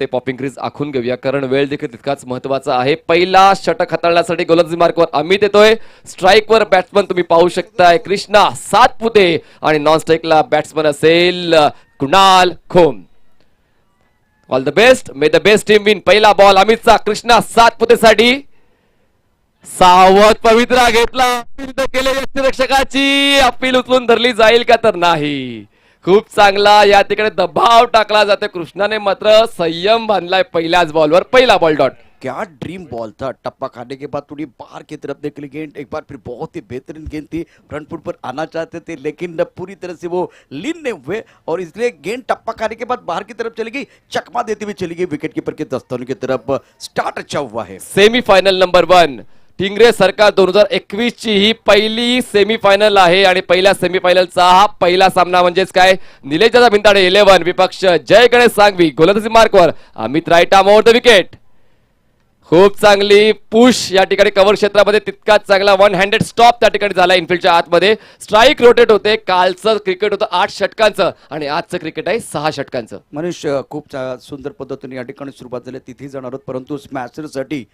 ते popping crease आखून घेऊया, कारण वेळ देखील तितकाच महत्वाचा आहे. पहिला षटक हाताळण्यासाठी गोलंदाजी मार्कवर अमित येतोय. स्ट्राईकवर बॅट्समन तुम्ही पाहू शकताय कृष्णा सातपुते आणि नॉन स्ट्राईकला बॅट्समन असेल Kunal Khom. All the best, may the best team win. पहिला बॉल अमितचा कृष्णा सातपुतेसाठी. सावध पवित्रा घेतला, केले यष्टिरक्षकाची अपील उचलून धरली जाईल का तर नाही. खूप चांगला या ठिकाणी दबाव टाकला जातो. कृष्णाने मात्र संयम बांधलाय पहिल्याच बॉलवर. पहिला बॉल डॉट. क्या ड्रीम बॉल था, टप्पा खाने के बाद थोड़ी बाहर की तरफ निकली गेंद, एक बार फिर बहुत ही बेहतरीन गेंद थी. फ्रंट फुट पर आना चाहते थे लेकिन पूरी तरह से वो लीन नहीं हुए और इसलिए गेंद टप्पा खाने के बाद बाहर की तरफ चली गई, चकमा देती हुई चली गई विकेट कीपर के दस्तानों की तरफ. स्टार्ट अच्छा हुआ है. सेमीफायनल नंबर 1 टिंगरे सरकार 2021 ची ही पहिली सेमीफायनल आहे आणि पहिल्या सेमीफायनलचा हा पहिला सामना. म्हणजेच काय, निलेश दादा भिंताडे 11 विपक्ष जय गणेश सांगवी. गोलंदाजी मार्कवर Amit right arm over the wicket. खूप चांगली पुश या ठिकाणी कव्हर क्षेत्रामध्ये, तितकाच चांगला वन हँडेड स्टॉप त्या ठिकाणी झाला इनफिल्डच्या आतमध्ये. स्ट्राईक रोटेट होते. कालचं क्रिकेट होतं 8 षटकांचं आणि आजचं क्रिकेट आहे 6 षटकांचं. मनीष, खूप सुंदर पद्धतीने या ठिकाणी सुरुवात झाली, तिथे जाणार आहोत. परंतु स्मॅशरसाठी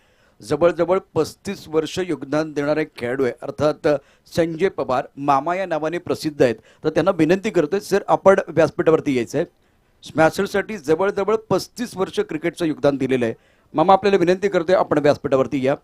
जवळजवळ 35 वर्ष योगदान देणारे खेळाडू आहे, अर्थात संजय पवार मामा या नावाने प्रसिद्ध आहेत. तर त्यांना विनंती करतोय, सर आपण व्यासपीठावरती यायचं आहे. स्मॅशरसाठी जवळजवळ 35 वर्ष क्रिकेटचं योगदान दिलेलं आहे. मामा आपल्याला विनंती करतोय, आपण व्यासपीठावरती या.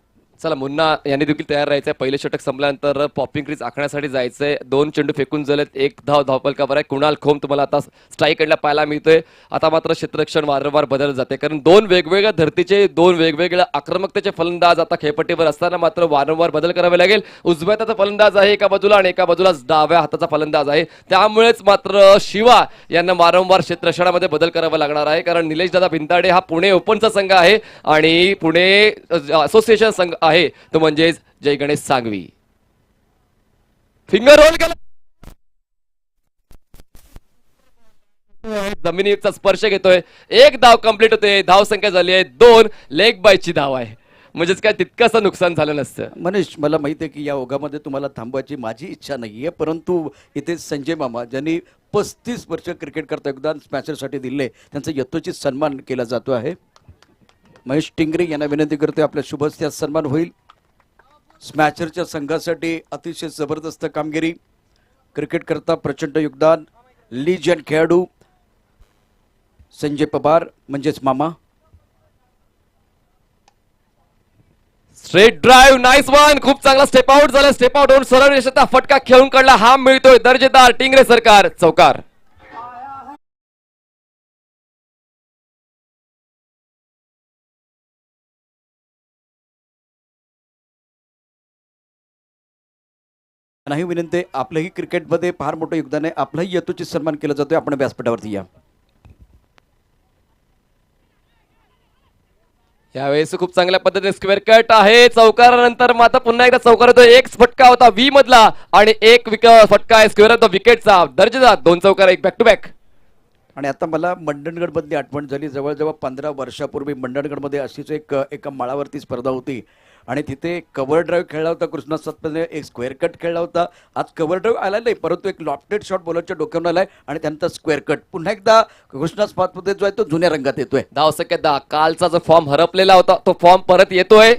चला, मुन्ना यांनी देखील तयार राहायचंय. पहिले षटक संपल्यानंतर पॉपिंग क्रीज आखण्यासाठी जायचंय. 2 चेंडू फेकून झालेत, 1 धाव धावपलकावर आहे. कुणाल खोम तुम्हाला आता स्ट्राईक कडला पाहायला मिळतोय. आता मात्र क्षेत्ररक्षण वारंवार बदलत जाते, कारण 2 वेगवेगळ्या धर्तीचे 2 वेगवेगळ्या आक्रमकतेचे फलंदाज आता खेळपट्टीवर असताना मात्र वारंवार बदल करावे लागेल. उजव्या हाताचा फलंदाज आहे एका बाजूला आणि एका बाजूला डाव्या हाताचा फलंदाज आहे. त्यामुळेच मात्र शिवा यांना वारंवार क्षेत्ररक्षणामध्ये बदल करावा लागणार आहे, कारण निलेश दादा भिंताडे हा पुणे ओपनचा संघ आहे आणि पुणे असोसिएशन संघ आहे तो म्हणजेच जय गणेश सांगवी. फिंगर रोल केला, जमिनीचा स्पर्श घेतोय. 1 धाव कंप्लीट होते. धाव संख्या झाली आहे 2. लेग बायची धाव आहे, म्हणजेच काय तितकंसं नुकसान झालं नसतं. मनीष, मला माहिती आहे की या ओघामध्ये तुम्हाला थांबवायची माझी इच्छा नाही आहे, परंतु इथे संजय मामा ज्यांनी 35 वर्ष क्रिकेट करता योगदान स्मॅशरसाठी दिले, त्यांचा यथोचित सन्मान केला जातो आहे. महेश टिंगरे यांना विनंती करतोय, आपल्या शुभ हस्ते सन्मान होईल. स्मॅशरच्या संघासाठी अतिशय जबरदस्त कामगिरी, क्रिकेट करता प्रचंड योगदान, लीजंड खेळाडू संजय पवार म्हणजेच मामा. Straight drive, nice one. खूप चांगला स्टेप आउट झाला. स्टेप आउट होऊन सरळ रेषेचा फटका खेळून काढला. हा मिळतोय दर्जेदार टिंगरे सरकार चौकार. नाही विनंती आहे, आपलंही क्रिकेटमध्ये फार मोठं योगदान आहे, आपलाही यथोचित सन्मान केला जातोय. आपण व्यासपीठावरती या. यावेळेस खूप चांगल्या पद्धतीने स्क्वेअर कट आहे. चौकारानंतर मात्र पुन्हा एकदा चौकार होतो. 1 फटका होता व्ही मधला आणि 1 फटका आहे स्क्वेअर होता विकेटचा. दर्जेदार 2 चौकार, 1 बॅक टू बॅक. आणि आता मला मंडणगडमधली आठवण झाली. जवळजवळ 15 वर्षापूर्वी मंडणगडमध्ये अशीच एका माळावरती स्पर्धा होती आणि तिथे कव्हर ड्राईव्ह खेळला होता कृष्णा सातपुते, एक स्क्वेअर कट खेळला होता. आज कव्हर ड्राईव्ह आला नाही, परंतु एक लॉफ्टेड शॉट बॉलरच्या डोक्यावर आलाय आणि त्यानंतर स्क्वेअर कट. पुन्हा एकदा कृष्णा सातपुते जो आहे तो जुन्या रंगात येतोय. धावसंख्या 10. कालचा जो फॉर्म हरपलेला होता तो फॉर्म परत येतोय.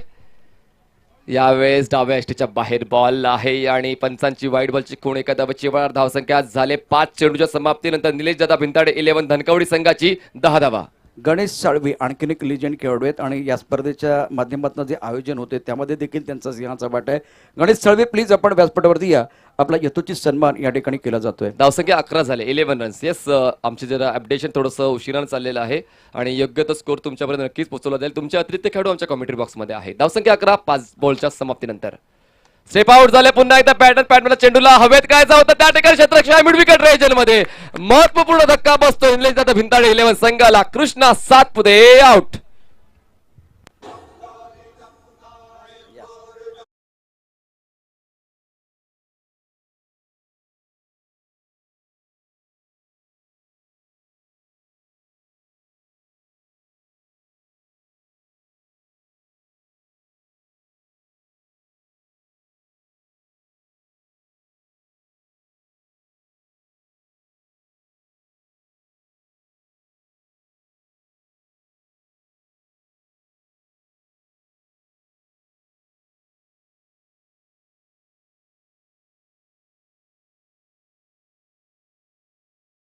यावेळेस डाव्या एसटीच्या बाहेर बॉल आहे आणि पंचांची वाईट बॉलची खूण एका धावेची वर. धावसंख्या झाले 5 चेंडूच्या समाप्तीनंतर निलेश दादा भिंताडे 11 धनकवडी संघाची 10 धावा. गणेश साळवी आणखीन एक लिजंड खेळाडू आहेत आणि या स्पर्धेच्या माध्यमातून जे आयोजन होते त्यामध्ये देखील त्यांचा सिंहाचा वाटा आहे. गणेश साळवी, प्लीज आपण व्यासपीठावरती या. आपला यथोचित सन्मान या ठिकाणी केला जातोय. धावसंख्या 11 झाले, 11 रन्स. येस, आमचे जरा अपडेशन थोडंसं उशिरानं चाललेलं आहे आणि योग्य तो स्कोर तुमच्यापर्यंत नक्कीच पोहोचवला जाईल. तुमचे अतिरिक्त खेळाडू आमच्या कॉमेंट्री बॉक्समध्ये आहे. धावसंख्या 11, 5 बॉलच्या समाप्तीनंतर. स्टेप आउट झाले. पुन्हा एकदा पॅटर्न चेंडूला हवेत कायचा होता त्या ठिकाणी क्षेत्ररक्षण मिड विकेट रेजन मध्ये महत्वपूर्ण धक्का बसतो. निलेश दादा भिंताडे 11 संघाला. कृष्णा सातपुते आउट.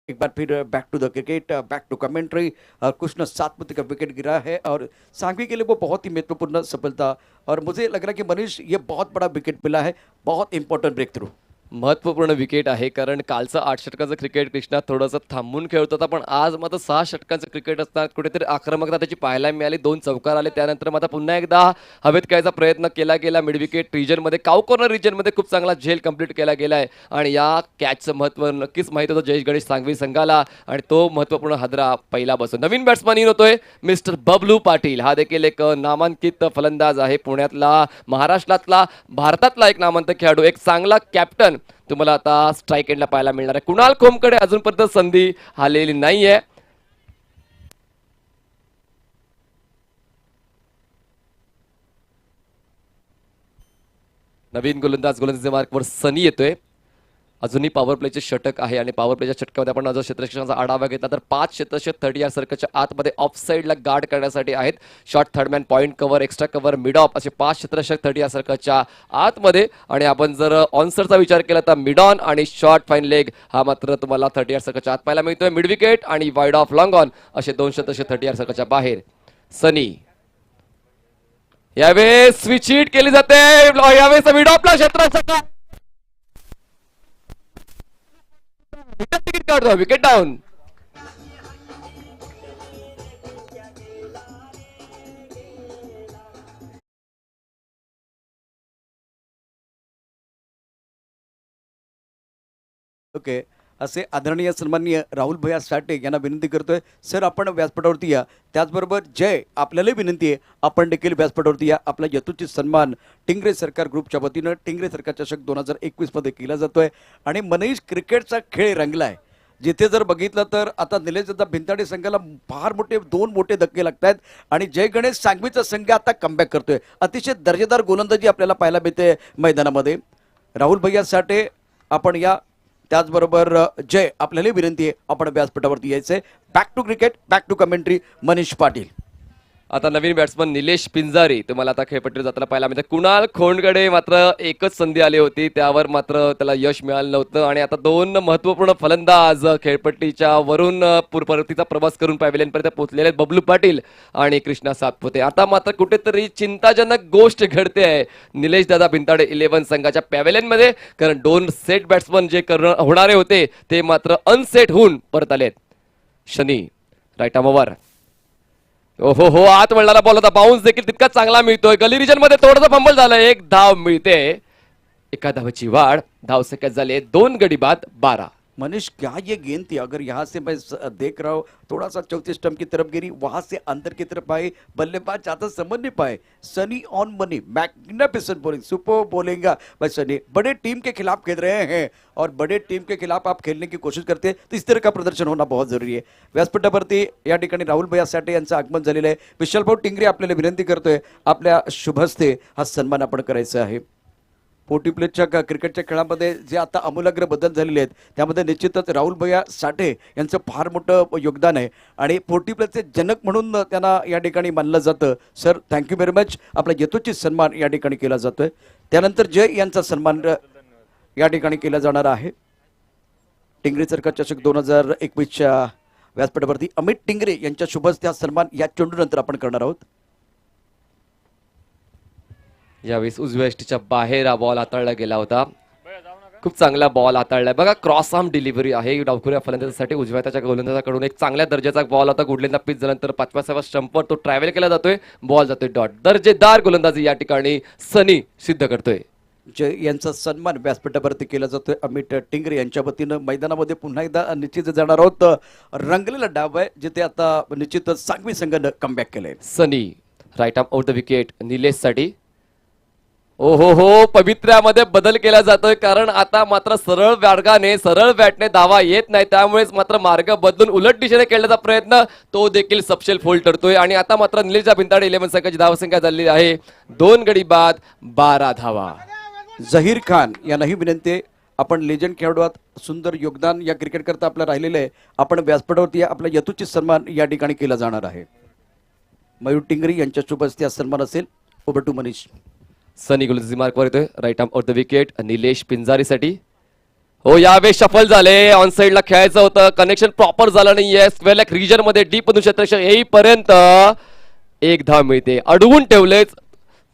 एक बार फिर back to the cricket, back to commentary. Krishna Satpute का विकेट गिरा है और सांघवी के लिए वो बहुत ही महत्वपूर्ण सफलता, और मुझे लग रहा है कि मनीष ये बहुत बड़ा विकेट मिला है, बहुत इंपॉर्टंट ब्रेक थ्रू। महत्वपूर्ण विकेट आहे, कारण कालचं 8 षटकाचं क्रिकेट कृष्णा थोडंसं थांबून खेळत होता, पण आज मात्र 6 षटकांचं क्रिकेट असताना कुठेतरी आक्रमकता त्याची पाहायला मिळाली. 2 चौकार आले, त्यानंतर मात्र पुन्हा एकदा हवेत खेळायचा प्रयत्न केला गेला. मिड विकेट रिजनमध्ये, काउ कॉर्नर रिजनमध्ये खूप चांगला झेल कंप्लीट केला गेलाय आणि या कॅचचं महत्त्व नक्कीच माहित होतं जयेश गणेश सांघवी संघाला आणि तो महत्त्वपूर्ण हादरा पहिला बसतो. नवीन बॅट्समन इन होतोय मिस्टर बबलू पाटील. हा देखील एक नामांकित फलंदाज आहे, पुण्यातला, महाराष्ट्रातला, भारतातला एक नामांकित खेळाडू, एक चांगला कॅप्टन तुम्हाला आता स्ट्राईक एंडला पाहायला मिळणार आहे. कुणाल खोमकडे अजूनपर्यंत संधी आलेली नाहीये. नवीन गोलंदाजी मार्कवर सनी येतोय. अजूनही पॉवर प्लेचे षटक आहे आणि पॉवर प्लेच्या षटकामध्ये आपण जर क्षेत्ररक्षणाचा आढावा घेतला तर 5 क्षेत्ररक्षक 30 यार्ड सर्कलच्या आतमध्ये ऑफ साईडला गार्ड करण्यासाठी आहेत. Short third man, point cover, extra cover, mid of असे 5 क्षेत्ररक्षक 30 यार्ड सर्कलच्या आतमध्ये. आणि आपण जर ऑनसरचा विचार केला तर मिड ऑन आणि शॉर्ट फाईन लेग हा मात्र तुम्हाला 30 यार्ड सर्कलच्या आत पाहायला मिळतोय. मिड विकेट आणि वाईड ऑफ लॉंग ऑन असे 2 क्षेत्ररक्षक 30 यार्ड सर्कलच्या बाहेर. सनी यावेळेस स्विच हिट केली जाते. यावेळेस मिड ऑफला क्षेत्ररक्षक तिकीट काढतो, विकेट डाऊन. ओके, असे आदरणीय सन्माननीय राहुल भैया साठे यांना विनंती करतोय, सर आपण व्यासपीठावरती या. त्याचबरोबर जय, आपल्यालाही विनंती आहे, आपण देखील व्यासपीठावरती या. आपला यथोचित सन्मान टिंगरे सरकार ग्रुपच्या वतीनं टिंगरे सरकार चषक 2021 मध्ये केला जातोय. आणि मनीष, क्रिकेटचा खेळ रंगलाय. जिथे जर बघितलं तर आता निलेशदादा भिंताडे संघाला फार मोठे 2 मोठे धक्के लागत आहेत आणि जय गणेश सांघवीचा संघ आता कमबॅक करतोय. अतिशय दर्जेदार गोलंदाजी आपल्याला पाहायला मिळते मैदानामध्ये. राहुल भैया साठे आपण या. त्याचबरोबर जय, आपल्याला विनंती आहे, आपण व्यासपीठावरती यायचंय. Back to cricket, back to commentary, Manish Patil. आता नवीन बॅट्समन निलेश पिंजारी तुम्हाला आता खेळपट्टीवर जाताना पाहायला मिळते. कुणाल खोंडकडे मात्र एकच संधी आली होती, त्यावर मात्र त्याला यश मिळालं नव्हतं. आणि आता 2 महत्वपूर्ण फलंदाज खेळपट्टीच्या वरून परतीचा प्रवास करून पॅव्हिलियनपर्यंत पोहोचलेले आहेत, बबलू पाटील आणि कृष्णा सातपुते. आता मात्र कुठेतरी चिंताजनक गोष्ट घडते आहे निलेश दादा भिंताडे 11 संघाच्या पॅव्हिलियनमध्ये, कारण 2 सेट बॅट्समन जे होणारे होते ते मात्र अनसेट होऊन परत आलेत. Shani right arm over. ओहो हो, आत वळणारा बॉल होता, बाउन्स देखील तितका चांगला मिळतोय. गली रिजन मध्ये थोडासा फंबल झालाय. 1 धाव मिळते. 1 धावाची वाढ, धाव सेकंद झाले 2 गडी बाद 12. मनीष, क्या ये गेंद थी? अगर यहाँ से मैं देख रहा हूँ, थोड़ा सा चौथे स्टंप की तरफ गिरी, वहां से अंदर की तरफ आए, बल्लेबाज ज्यादा समझ नहीं पाए. Sunny on money, magnificent bowling, super bowling भाई सनी. बड़े टीम के खिलाफ खेल रहे हैं और बड़े टीम के खिलाफ आप खेलने की कोशिश करते हैं तो इस तरह का प्रदर्शन होना बहुत जरुरी आहे. व्यासपीठावरती या ठिकाणी राहुल भैया साठे यांचं आगमन झालेलं आहे. विशाल भाऊ टिंगरे आपल्याला विनंती करतोय, आपल्या शुभ हस्ते हा सन्मान आपण करायचा आहे. 40 प्लेच्या क्रिकेटच्या खेळामध्ये जे आता आमूलाग्र बदल झालेले आहेत त्यामध्ये निश्चितच राहुल भैया साठे यांचं फार मोठं योगदान आहे आणि 40 प्लेचे जनक म्हणून त्यांना या ठिकाणी मानलं जातं. Sir, thank you very much. आपला यथोचित सन्मान या ठिकाणी केला जातोय. त्यानंतर जय यांचा सन्मान या ठिकाणी केला जाणार आहे. टिंगरे सरकार चषक 2021च्या व्यासपीठावरती अमित टिंगरे यांच्या शुभ हस्ते हा सन्मान या चेंडूनंतर आपण करणार आहोत. यावेळेस उजव्या यष्टीच्या बाहेर हा बॉल हाताळला गेला होता. खूप चांगला बॉल हाताळलाय बघा. क्रॉस आर्म डिलिव्हरी आहे डावखुऱ्या फलंदाजासाठी. उजव्या त्याच्या गोलंदाजाकडून एक चांगल्या दर्जाचा बॉल होता. गुडलेंदा पिच झाल्यानंतर 5व्या स्टंपवर तो ट्रॅव्हल केला जातोय. बॉल जातोय डॉट. दर्जेदार गोलंदाजी या ठिकाणी सनी सिद्ध करतोय. जय यांचा सन्मान व्यासपीठावरती केला जातोय अमित टिंगरे यांच्या वतीनं. मैदानामध्ये पुन्हा एकदा निश्चित जाणार आहोत. रंगलेला डाव आहे जिथे आता निश्चितच सांघवी संघानं कमबॅक केलंय. Sunny right arm out the wicket Nilesh साठी. ओहो हो, पवित्र्यामध्ये बदल केला जातोय, कारण आता मात्र सरळ मार्गाने सरळ बॅटने धावा येत नाही. त्यामुळेच मात्र मार्ग बदलून उलट दिशेने खेळण्याचा प्रयत्न तो देखील सपशेल फोल ठरतोय. आणि आता मात्र निलेशच्या भिंताडे 11 संघाची धावसंख्या झालेली आहे 2 गडी बाद 12 धावा. झहीर खान यांनाही विनंती आहे, आपण लेजंड खेळाडू आहात, सुंदर योगदान या क्रिकेट करता आपलं राहिलेलं आहे. आपण व्यासपीठावरती आपला यथोचित सन्मान या ठिकाणी केला जाणार आहे. मयूर टिंगरे यांच्या शुभ हस्ते हा सन्मान असेल. Over to Manish. सनी गोलंदाजी मार्कवर येतोय. Right arm out the wicket Nilesh पिंजारीसाठी. हो, यावेळी शफल झाले. ऑन साइडला खेळायचं होतं, कनेक्शन प्रॉपर झालं नाहीये. स्क्वेअर लेग रिजन मध्ये डीप मधून क्षेत्ररक्षक येईपर्यंत एक धाव मिळते. अडवून ठेवलेच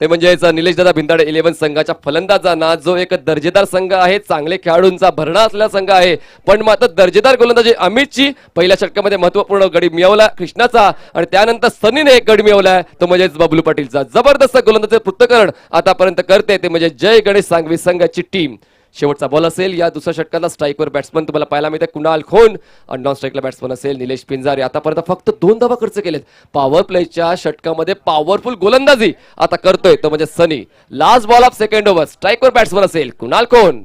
ते म्हणजेच निलेश दादा भिंताडे 11 संघाच्या फलंदाजांना, जो एक दर्जेदार संघ आहे, चांगले खेळाडूंचा भरणा असलेला संघ आहे, पण मात्र दर्जेदार गोलंदाजी अमितची पहिल्या षटकामध्ये महत्वपूर्ण गडी मिळवला कृष्णाचा, आणि त्यानंतर सनीने एक गडी मिळवलाय, तो म्हणजेच बबलू पाटीलचा. जबरदस्त गोलंदाजी पृथक्करण आतापर्यंत करते ते म्हणजे जय गणेश सांगवी संघाची टीम. शेवटचा बॉल असेल या दुसऱ्या षटकाला. स्ट्राईकवर बॅट्समन तुम्हाला पाहायला मिळते कुणाल खोन, आणि नॉन स्ट्राईकला बॅट्समन असेल निलेश पिंजारे. आतापर्यंत फक्त 2 धावा खर्च केलेत. पॉवर प्लेच्या षटकामध्ये पॉवरफुल गोलंदाजी आता करतोय तो म्हणजे Sunny. Last ball of second over. स्ट्राईकवर बॅट्समन असेल कुणाल खोन.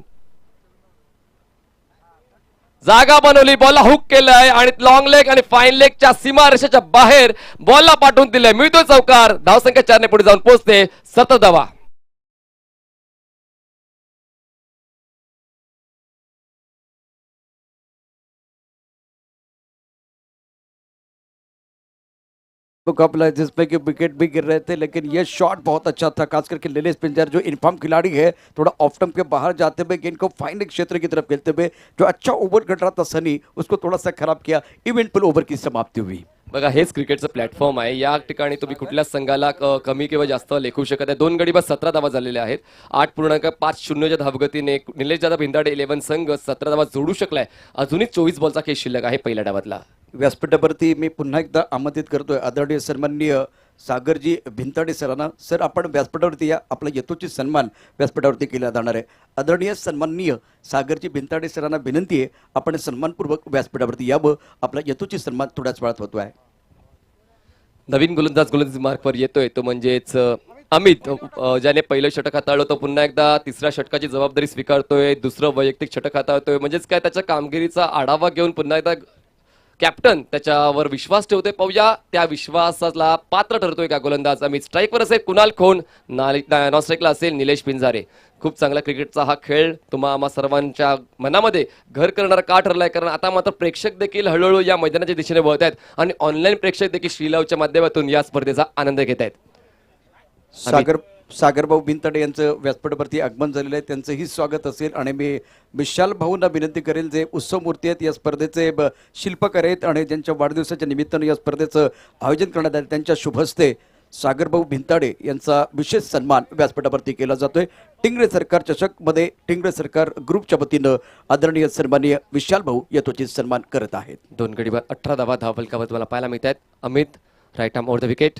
जागा बनवली, बॉलला हुक केलंय आणि लॉंग लेग आणि फाईन लेगच्या सीमारेषेच्या बाहेर बॉलला पाठवून दिलंय. मिळतोय चौकार. धावसंख्या 4 ने पुढे जाऊन पोहोचते. 7 धावा. मुकाबला है जिसमें कि विकेट भी गिर रहे थे, लेकिन ये शॉट बहुत अच्छा था, खास करके निलेश पिंजर जो इन्फॉर्म खिलाड़ी है, थोड़ा ऑफ टर्म के बाहर जाते हुए गेंद को फाइनल क्षेत्र की तरफ खेलते हुए जो अच्छा ओव्हर कट रहा था सनी, उसको थोड़ा सा खराब किया. इवेंटफुल ओव्हर की समाप्ती हुई. बघा, हेच क्रिकेटचं प्लॅटफॉर्म आहे. या ठिकाणी तुम्ही कुठल्याच संघाला कमी किंवा जास्त लेखू शकत आहे. 2 गडी बाद 17 धावा झालेल्या आहेत. 8.50च्या धावगतीने निलेश दादा भिंताडे 11 संघ 17 धावा जोडू शकलाय. अजूनही 24 बॉलचा खेळ शिल्लक आहे पहिल्या डावातला. व्यासपीठावरती मी पुन्हा एकदा आमंत्रित करतोय आदरणीय सन्माननीय सागरजी भिंताडे सरांना. सर, आपण व्यासपीठावरती या. आपला यथोचित सन्मान व्यासपीठावरती केला जाणार आहे. आदरणीय सन्माननीय सागरजी भिंताडे सरांना विनंती आहे, आपण सन्मानपूर्वक व्यासपीठावरती यावं. आपला यथोचित सन्मान थोड्याच वेळात होतो आहे. नवीन गोलंदाजी मार्कवर येतोय तो म्हणजेच अमित, ज्याने पहिलं षटक हाताळलं तो पुन्हा एकदा तिसऱ्या षटकाची जबाबदारी स्वीकारतोय. दुसरं वैयक्तिक षटक हाताळतोय. म्हणजेच काय, त्याच्या कामगिरीचा आढावा घेऊन पुन्हा एकदा कॅप्टन त्याच्यावर विश्वास ठेवतोय. पाहूया त्या विश्वासाला पात्र ठरतोय का गोलंदाज अमित. स्ट्राईकवर असेल कुणाल खोन, नॉन स्ट्राईकला असेल निलेश पिंजारे. खूप चांगला क्रिकेटचा हा खेळ तुम्हा आम्हा सर्वांच्या मनामध्ये घर करणारा का ठरलाय, कारण आता मात्र प्रेक्षक देखील हळूहळू या मैदानाच्या दिशेने वळत आहेत आणि ऑनलाईन प्रेक्षक देखील श्रीलावच्या माध्यमातून या स्पर्धेचा आनंद घेत आहेत. सागरभाऊ भिंताडे यांचं व्यासपीठावरती आगमन झालेलं आहे, त्यांचंही स्वागत असेल. आणि मी विशाल भाऊंना विनंती करेल, जे उत्सव मूर्ती आहेत, या स्पर्धेचे शिल्पकार आहेत आणि ज्यांच्या वाढदिवसाच्या निमित्तानं या स्पर्धेचं आयोजन करण्यात आलं, त्यांच्या शुभ हस्ते सागरभाऊ भिंताडे यांचा विशेष सन्मान व्यासपीठावरती केला जातोय. टिंगरे सरकार चषकमध्ये टिंगरे सरकार ग्रुपच्या वतीनं आदरणीय सन्माननीय विशाल भाऊ यथोचित सन्मान करत आहेत. 2 गडी बाद 18 धावा धावफलकावर तुम्हाला पाहायला मिळत आहेत. Amit right arm over the wicket.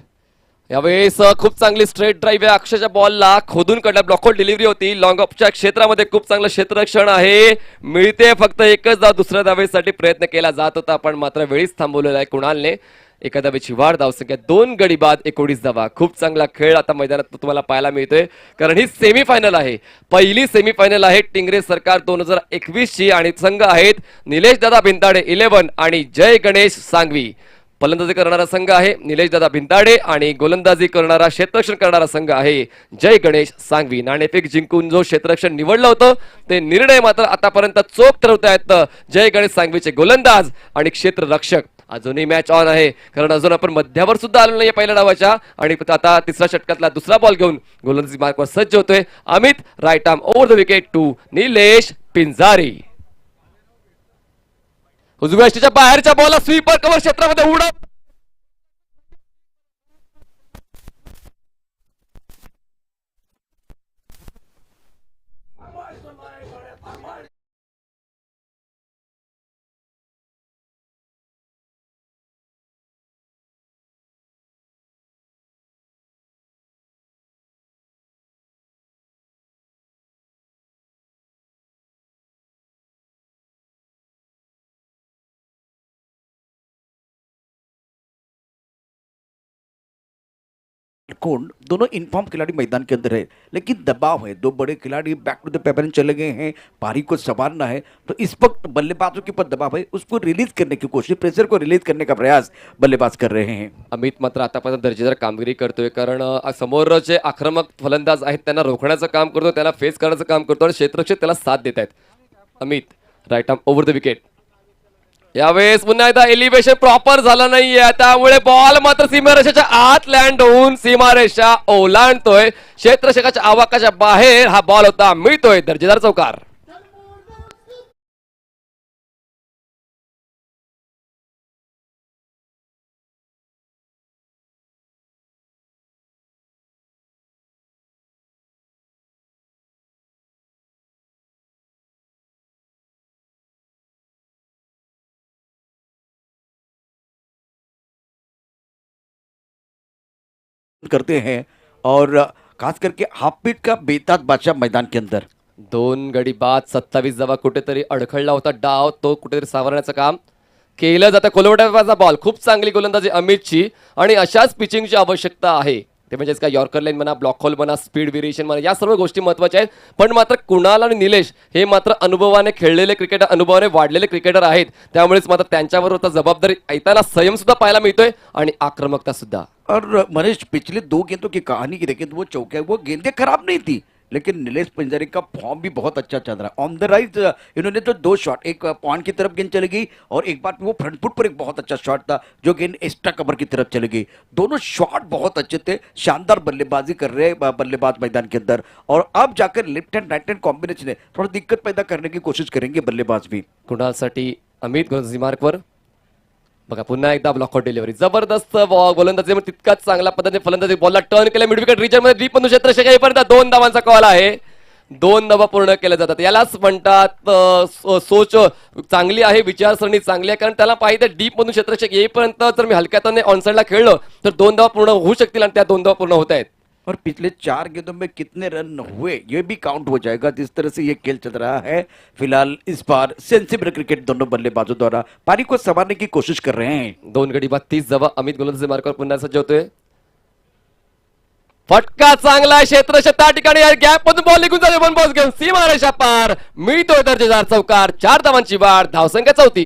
यावेळेस खूप चांगली स्ट्रेट ड्राईव्ह आहे. अक्षरच्या बॉलला खोदून काढला. ब्लॉकआउट डिलिव्हरी होती. लॉंग ऑफच्या क्षेत्रामध्ये खूप चांगलं क्षेत्ररक्षण आहे. मिळते फक्त एकच धाव. दुसऱ्या धावेसाठी प्रयत्न केला जात होता, पण मात्र वेळीच थांबवलेला आहे कुणालने. एका धावेची वाढ. धावसंख्या 2 गडी बाद 19 धावा. खूप चांगला खेळ आता मैदानात तुम्हाला पाहायला मिळतोय, कारण ही सेमीफायनल आहे. पहिली सेमीफायनल आहे टिंगरे सरकार 2021 ची, आणि संघ आहेत निलेश दादा भिंताडे 11 आणि जय गणेश सांगवी. फलंदाजी करणारा संघ आहे निलेश दादा भिंताडे आणि गोलंदाजी करणारा क्षेत्ररक्षण करणारा संघ आहे जय गणेश सांगवी. नाणेफेक जिंकून जो क्षेत्ररक्षण निवडलं होतं ते निर्णय मात्र आतापर्यंत चोख ठरवतायत जय गणेश सांगवीचे गोलंदाज आणि क्षेत्ररक्षक. अजूनही मॅच ऑन आहे, कारण अजून आपण मध्यावर सुद्धा आलो नाहीये पहिल्या डावाच्या, आणि आता तिसऱ्या षटकातला दुसरा बॉल घेऊन गोलंदाजी मार्कवर सज्ज होतोय Amit. Right arm over the wicket to Nilesh Pinjari. उजव्या बाहेरच्या बॉलला स्वीपर कव्हर क्षेत्रामध्ये उडत कौन दोनों इन्फॉर्म खिलाड़ी मैदान के अंदर है, लेकिन दबाव है. 2 बड़े खिलाड़ी बैक टू द पेपर चले गए हैं. पारी को संभालना है, तो इस वक्त बल्लेबाजों के ऊपर दबाव है. उसको रिलीज करने की कोशिश, प्रेशर को रिलीज करने का प्रयास बल्लेबाज कर रहे हैं. अमित मात्र आतापर्यंत दर्जेदार कामगिरी करतोय, कारण समोर जे आक्रमक फलंदाज आहेत त्यांना रोखण्याचं काम करतो, त्याला फेस करण्याचं काम करतो आणि क्षेत्ररक्षक त्याला साथ देत आहेत. Amit right arm over the wicket. यावेळेस पुन्हा एकदा एलिव्हेशन प्रॉपर झालं नाहीये, त्यामुळे बॉल मात्र सीमारेषेच्या आत लँड होऊन सीमारेषा ओलांडतोय. क्षेत्ररक्षकाच्या आवाकाच्या बाहेर हा बॉल होता. मिळतोय दर्जेदार चौकार. करते हैं और खास करके हाफ पीट का बेताज बादशाह मैदान के अंदर। दोन गडी बाद 27 जेव्हा कुठेतरी अडखळला होता डाव तो कुठेतरी सावरण्याचं काम केलं जातं. कोलवटाचा बॉल खूप चांगली गोलंदाजी अमितची आणि अशाच पिचिंगची आवश्यकता आहे. ते म्हणजेच का यॉर्कर लाईन म्हणा, ब्लॉक होल म्हणा, स्पीड व्हेरिएशन म्हणा, या सर्व गोष्टी महत्त्वाच्या आहेत. पण मात्र कुणाल आणि निलेश हे मात्र अनुभवाने खेळलेले क्रिकेटर, अनुभवाने वाढलेले क्रिकेटर आहेत. त्यामुळेच मात्र त्यांच्यावर आता जबाबदारी ऐताना संयम सुद्धा पाहायला मिळतोय आणि आक्रमकता सुद्धा. और मनीष, पिछले 2 गेंदों की कहानी की देखें तो वो चौके, वो गेंदें खराब नहीं थी, लेकिन नीलेश पंजारी का फॉर्म भी बहुत अच्छा चल रहा है। ऑन द राइज इन्होंने तो 2 शॉट, एक पॉइंट की तरफ गेंद चली गई और एक बार वो फ्रंट फुट पर एक बहुत अच्छा शॉट था जो गेंद एक्स्ट्रा कवर की तरफ चली गई। दोनों शॉट बहुत अच्छे थे, शानदार बल्लेबाजी कर रहे हैं बल्लेबाज मैदान के अंदर। और अब जाकर left hand right hand combination है, थोड़ा दिक्कत पैदा करने की कोशिश करेंगे बल्लेबाज भी। कुणालसाठी अमित गोलंदाजी मार्कवर. बघा पुन्हा एकदा ब्लॉकआउट डिलिव्हरी, जबरदस्त गोलंदाजी, तितकाच चांगल्या पद्धतीने फलंदाजी, बॉलला टर्न केला मिड विकेट रिजन मध्ये, द्वीप क्षेत्ररक्षक येईपर्यंत 2 धावांचा कॉल आहे. 2 धावा पूर्ण केल्या जातात. यालाच म्हणतात सोच चांगली आहे, विचारसरणी चांगली आहे. कारण त्याला पाहिजे डीप मधून क्षेत्ररक्षक येईपर्यंत जर मी हलक्याताने ऑनसाइडला खेळलो तर 2 धावा पूर्ण होऊ शकतील आणि त्या 2 धावा पूर्ण होत आहेत. और पिछले 4 गेंदों में कितने रन हुए ये भी काउंट हो जाएगा, जिस तरह से ये खेल चल रहा है। फिलहाल इस बार सेंसिबल क्रिकेट दोनों बल्लेबाजों द्वारा पारी को संवारने की कोशिश कर रहे हैं। 2 गडी बाद 30 धावा. अमित गोलंदाजी मार्कवर पुन्हा सज्ज होतोय. फटका चांगला आहे, क्षेत्ररक्षक त्या ठिकाणी गॅप मधून बॉल निघून जातो. 1 बॉल घेऊन सीमारेषा पार, मिळतोय दर्जेदार चौकार. 4 धावांची वाढ, धावसंख्या 34.